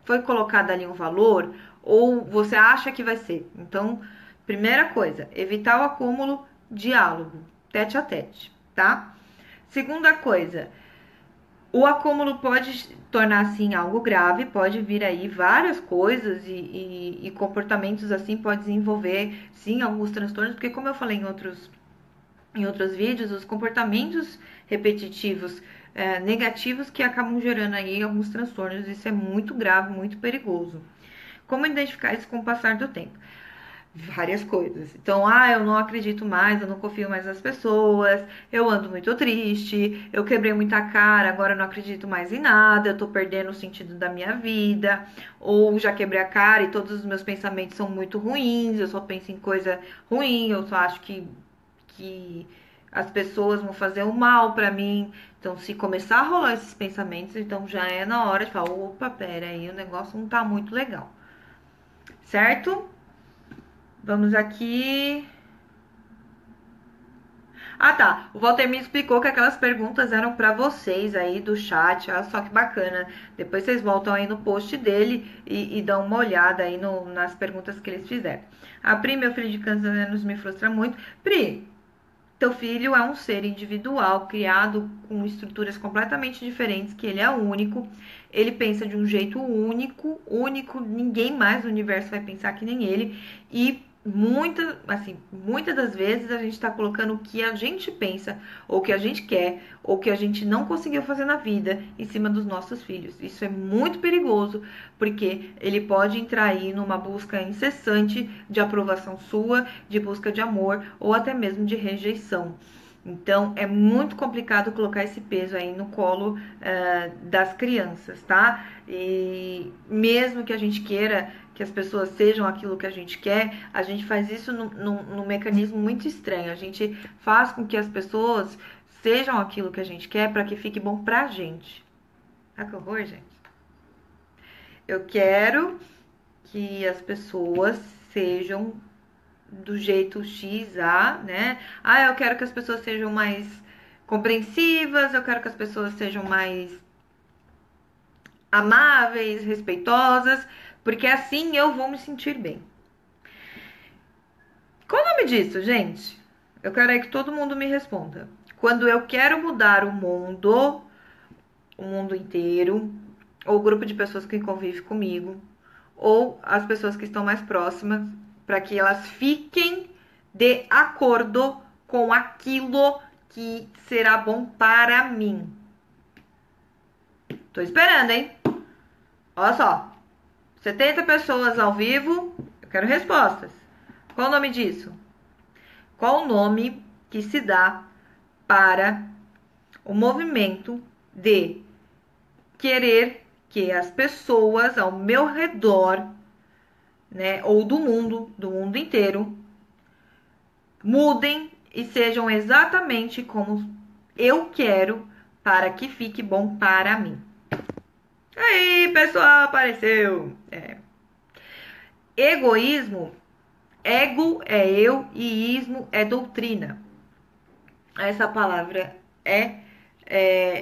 Foi colocado ali um valor? Ou você acha que vai ser? Então, primeira coisa, evitar o acúmulo, diálogo, tete a tete, tá? Segunda coisa, o acúmulo pode tornar, assim, algo grave, pode vir aí várias coisas e comportamentos, assim, pode desenvolver, sim, alguns transtornos, porque como eu falei em outros vídeos, os comportamentos repetitivos negativos que acabam gerando aí alguns transtornos, isso é muito grave, muito perigoso. Como identificar isso com o passar do tempo? Várias coisas. Então, eu não acredito mais, eu não confio mais nas pessoas, eu ando muito triste, eu quebrei muita cara, agora eu não acredito mais em nada, eu tô perdendo o sentido da minha vida, ou já quebrei a cara e todos os meus pensamentos são muito ruins, eu só penso em coisa ruim, eu só acho que as pessoas vão fazer o mal pra mim. Então, se começar a rolar esses pensamentos, então já é na hora de falar, opa, pera aí, o negócio não tá muito legal. Certo? Vamos aqui. Ah, tá. O Walter me explicou que aquelas perguntas eram pra vocês aí do chat. Olha só que bacana. Depois vocês voltam aí no post dele e dão uma olhada aí nas perguntas que eles fizeram. A Pri, meu filho de 15 anos, me frustra muito. Pri, teu filho é um ser individual, criado com estruturas completamente diferentes, que ele é único. Ele pensa de um jeito único, ninguém mais no universo vai pensar que nem ele. E muitas das vezes a gente está colocando o que a gente pensa, ou o que a gente quer, ou o que a gente não conseguiu fazer na vida em cima dos nossos filhos. Isso é muito perigoso, porque ele pode entrar aí numa busca incessante de aprovação sua, de busca de amor, ou até mesmo de rejeição. Então, é muito complicado colocar esse peso aí no colo das crianças, tá? E mesmo que a gente queira que as pessoas sejam aquilo que a gente quer, a gente faz isso num mecanismo muito estranho. A gente faz com que as pessoas sejam aquilo que a gente quer para que fique bom pra gente. Ah, que horror, gente. Eu quero que as pessoas sejam do jeito X, A, né? Ah, eu quero que as pessoas sejam mais compreensivas, eu quero que as pessoas sejam mais amáveis, respeitosas, porque assim eu vou me sentir bem. Qual o nome disso, gente? Eu quero aí que todo mundo me responda. Quando eu quero mudar o mundo inteiro, ou o grupo de pessoas que convive comigo, ou as pessoas que estão mais próximas, para que elas fiquem de acordo com aquilo que será bom para mim. Tô esperando, hein? Olha só. 70 pessoas ao vivo. Eu quero respostas. Qual o nome disso? Qual o nome que se dá para o movimento de querer que as pessoas ao meu redor, né, ou do mundo inteiro, mudem e sejam exatamente como eu quero para que fique bom para mim? Aí, pessoal, apareceu. Egoísmo, ego é eu e ismo é doutrina. Essa palavra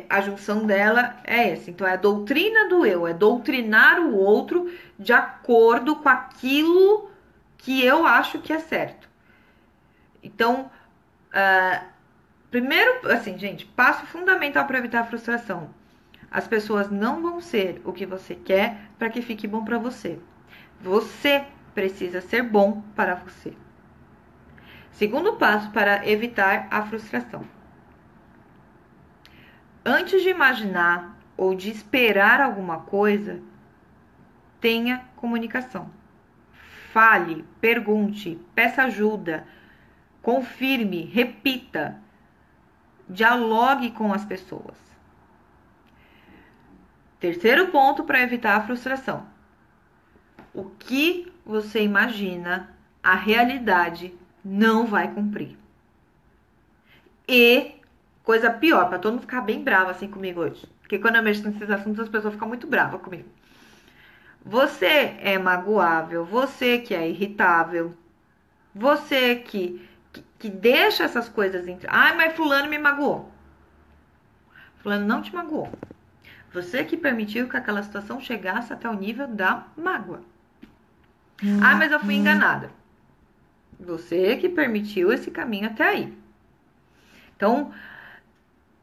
a junção dela é essa. Então, é a doutrina do eu, é doutrinar o outro de acordo com aquilo que eu acho que é certo. Então, primeiro, assim, gente, passo fundamental para evitar a frustração. As pessoas não vão ser o que você quer para que fique bom para você. Você precisa ser bom para você. Segundo passo para evitar a frustração. Antes de imaginar ou de esperar alguma coisa, tenha comunicação. Fale, pergunte, peça ajuda, confirme, repita, dialogue com as pessoas. Terceiro ponto para evitar a frustração. O que você imagina, a realidade não vai cumprir. E, coisa pior, para todo mundo ficar bem bravo assim comigo hoje. Porque quando eu mexo nesses assuntos, as pessoas ficam muito bravas comigo. Você é magoável, você que é irritável, você que deixa essas coisas entre... Ai, mas fulano me magoou. Fulano não te magoou. Você que permitiu que aquela situação chegasse até o nível da mágoa. Ah, mas eu fui enganada. Você que permitiu esse caminho até aí. Então,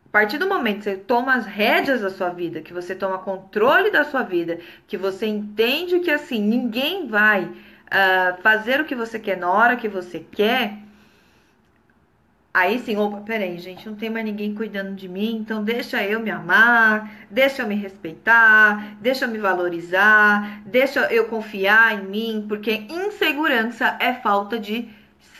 a partir do momento que você toma as rédeas da sua vida, que você toma controle da sua vida, que você entende que assim, ninguém vai fazer o que você quer na hora que você quer, aí sim, opa, peraí, gente, não tem mais ninguém cuidando de mim, então deixa eu me amar, deixa eu me respeitar, deixa eu me valorizar, deixa eu confiar em mim, porque insegurança é falta de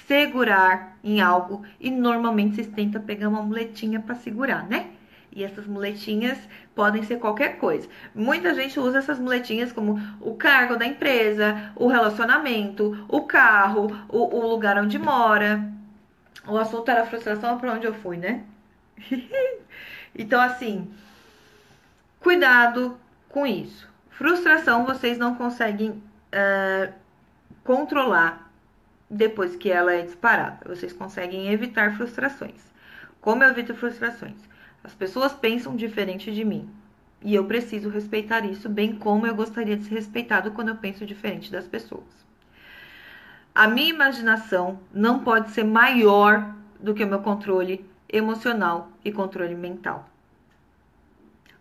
segurar em algo e normalmente vocês tentam pegar uma muletinha para segurar, né? E essas muletinhas podem ser qualquer coisa. Muita gente usa essas muletinhas como o cargo da empresa, o relacionamento, o carro, o lugar onde mora. O assunto era frustração, para onde eu fui, né? Então, assim, cuidado com isso. Frustração vocês não conseguem controlar depois que ela é disparada. Vocês conseguem evitar frustrações. Como eu evito frustrações? As pessoas pensam diferente de mim. E eu preciso respeitar isso, bem como eu gostaria de ser respeitado quando eu penso diferente das pessoas. A minha imaginação não pode ser maior do que o meu controle emocional e controle mental.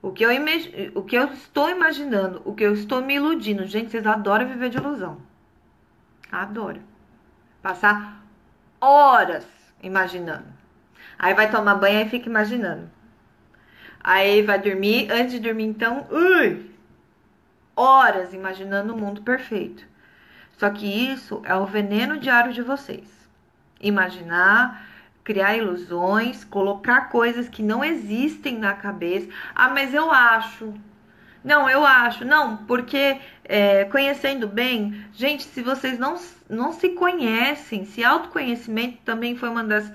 O que eu estou imaginando, o que eu estou me iludindo. Gente, vocês adoram viver de ilusão. Adoro. Passar horas imaginando. Aí vai tomar banho e fica imaginando. Aí vai dormir, antes de dormir então, horas imaginando o mundo perfeito. Só que isso é o veneno diário de vocês. Imaginar, criar ilusões, colocar coisas que não existem na cabeça. Ah, mas eu acho. Não, eu acho. Não, porque conhecendo bem, gente, se vocês não se conhecem, se autoconhecimento também foi uma das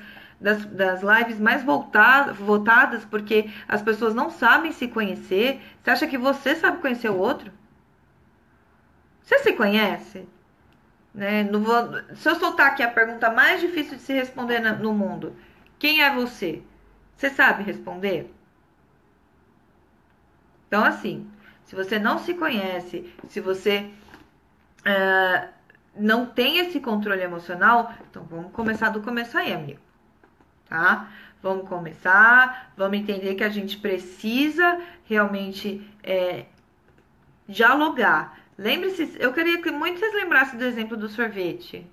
lives mais votadas, porque as pessoas não sabem se conhecer. Você acha que você sabe conhecer o outro? Você se conhece? Né? Se eu soltar aqui a pergunta mais difícil de se responder no mundo, quem é você? Você sabe responder? Então, assim, se você não se conhece, se você não tem esse controle emocional, então vamos começar do começo aí, amigo. Tá? Vamos começar, vamos entender que a gente precisa realmente dialogar. Lembre-se, eu queria que muitos vocês lembrassem do exemplo do sorvete.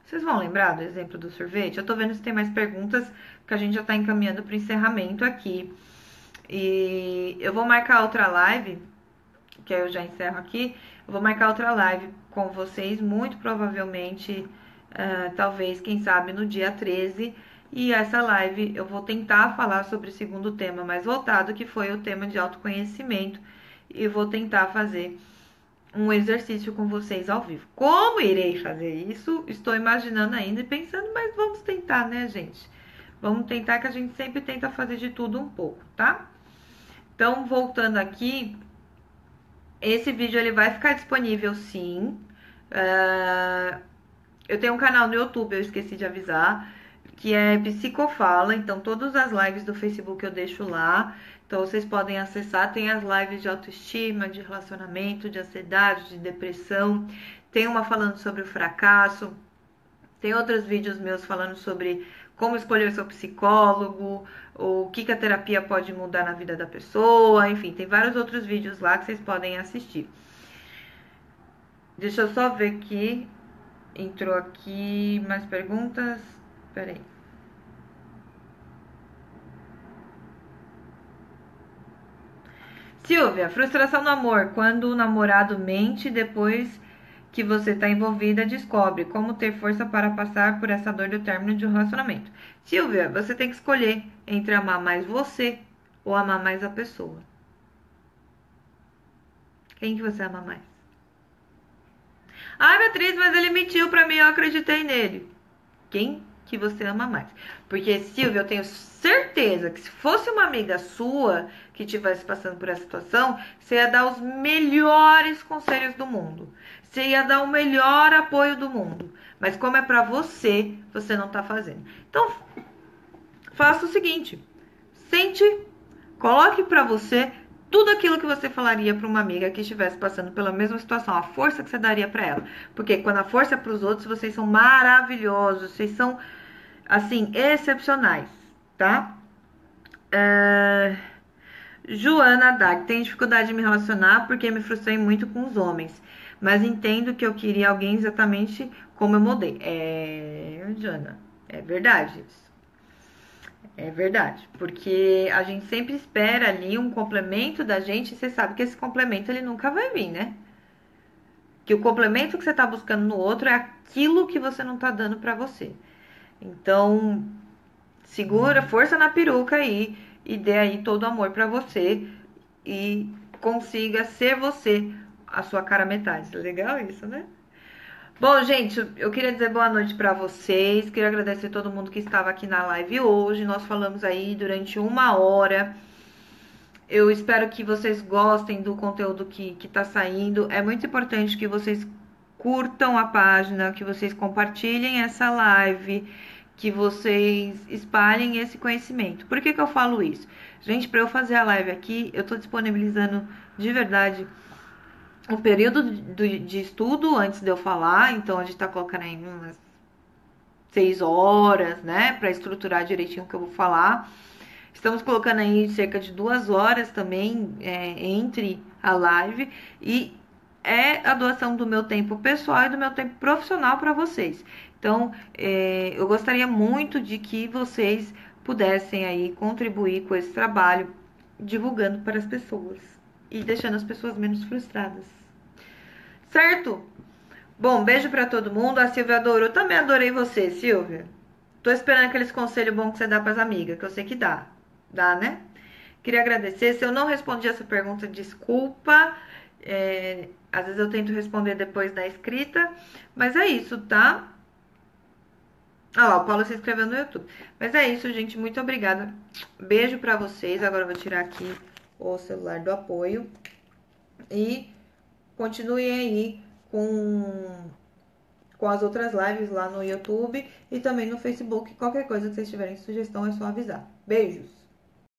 Vocês vão lembrar do exemplo do sorvete? Eu tô vendo se tem mais perguntas, que a gente já tá encaminhando pro encerramento aqui. E eu vou marcar outra live, que aí eu já encerro aqui. Eu vou marcar outra live com vocês, muito provavelmente, talvez, quem sabe, no dia 13. E essa live eu vou tentar falar sobre o segundo tema mais voltado, que foi o tema de autoconhecimento. E vou tentar fazer um exercício com vocês ao vivo. Como irei fazer isso? Estou imaginando ainda e pensando, mas vamos tentar, né, gente? Vamos tentar, que a gente sempre tenta fazer de tudo um pouco, tá? Então, voltando aqui, esse vídeo ele vai ficar disponível, sim. Eu tenho um canal no YouTube, eu esqueci de avisar, que é Psicofala. Então, todas as lives do Facebook eu deixo lá. Então, vocês podem acessar. Tem as lives de autoestima, de relacionamento, de ansiedade, de depressão. Tem uma falando sobre o fracasso. Tem outros vídeos meus falando sobre como escolher o seu psicólogo, o que a terapia pode mudar na vida da pessoa. Enfim, tem vários outros vídeos lá que vocês podem assistir. Deixa eu só ver aqui. Entrou aqui mais perguntas. Peraí. Silvia, frustração no amor. Quando o namorado mente depois que você está envolvida, descobre como ter força para passar por essa dor do término de um relacionamento. Silvia, você tem que escolher entre amar mais você ou amar mais a pessoa. Quem que você ama mais? Ai, Beatriz, mas ele mentiu pra mim, eu acreditei nele. Quem que você ama mais? Porque, Silvia, eu tenho certeza que se fosse uma amiga sua que estivesse passando por essa situação, você ia dar os melhores conselhos do mundo. Você ia dar o melhor apoio do mundo. Mas como é pra você, você não tá fazendo. Então, faça o seguinte. Sente, coloque pra você tudo aquilo que você falaria para uma amiga que estivesse passando pela mesma situação, a força que você daria para ela. Porque quando a força é para os outros, vocês são maravilhosos, vocês são, assim, excepcionais, tá? Joana Dag, tenho dificuldade de me relacionar porque me frustrei muito com os homens, mas entendo que eu queria alguém exatamente como eu mudei. Joana, é verdade isso. É verdade, porque a gente sempre espera ali um complemento da gente e você sabe que esse complemento ele nunca vai vir, né? Que o complemento que você tá buscando no outro é aquilo que você não tá dando pra você. Então, segura, força na peruca aí e dê aí todo o amor pra você e consiga ser você, a sua cara metade. Legal isso, né? Bom, gente, eu queria dizer boa noite pra vocês. Queria agradecer a todo mundo que estava aqui na live hoje. Nós falamos aí durante 1 hora. Eu espero que vocês gostem do conteúdo que tá saindo. É muito importante que vocês curtam a página, que vocês compartilhem essa live, que vocês espalhem esse conhecimento. Por que eu falo isso? Gente, para eu fazer a live aqui, eu tô disponibilizando de verdade um período de estudo antes de eu falar, então a gente tá colocando aí umas 6 horas, né, para estruturar direitinho o que eu vou falar. Estamos colocando aí cerca de 2 horas também entre a live e é a doação do meu tempo pessoal e do meu tempo profissional para vocês. Então, eu gostaria muito de que vocês pudessem aí contribuir com esse trabalho, divulgando para as pessoas e deixando as pessoas menos frustradas. Certo? Bom, beijo para todo mundo. A Silvia adorou. Eu também adorei você, Silvia. Tô esperando aqueles conselhos bons que você dá para as amigas, que eu sei que dá. Dá, né? Queria agradecer. Se eu não respondi essa pergunta, desculpa. Às vezes eu tento responder depois da escrita. Mas é isso, tá? Ó, o Paulo se inscreveu no YouTube. Mas é isso, gente. Muito obrigada. Beijo pra vocês. Agora eu vou tirar aqui o celular do apoio. E continuem aí com as outras lives lá no YouTube e também no Facebook. Qualquer coisa que vocês tiverem sugestão é só avisar. Beijos!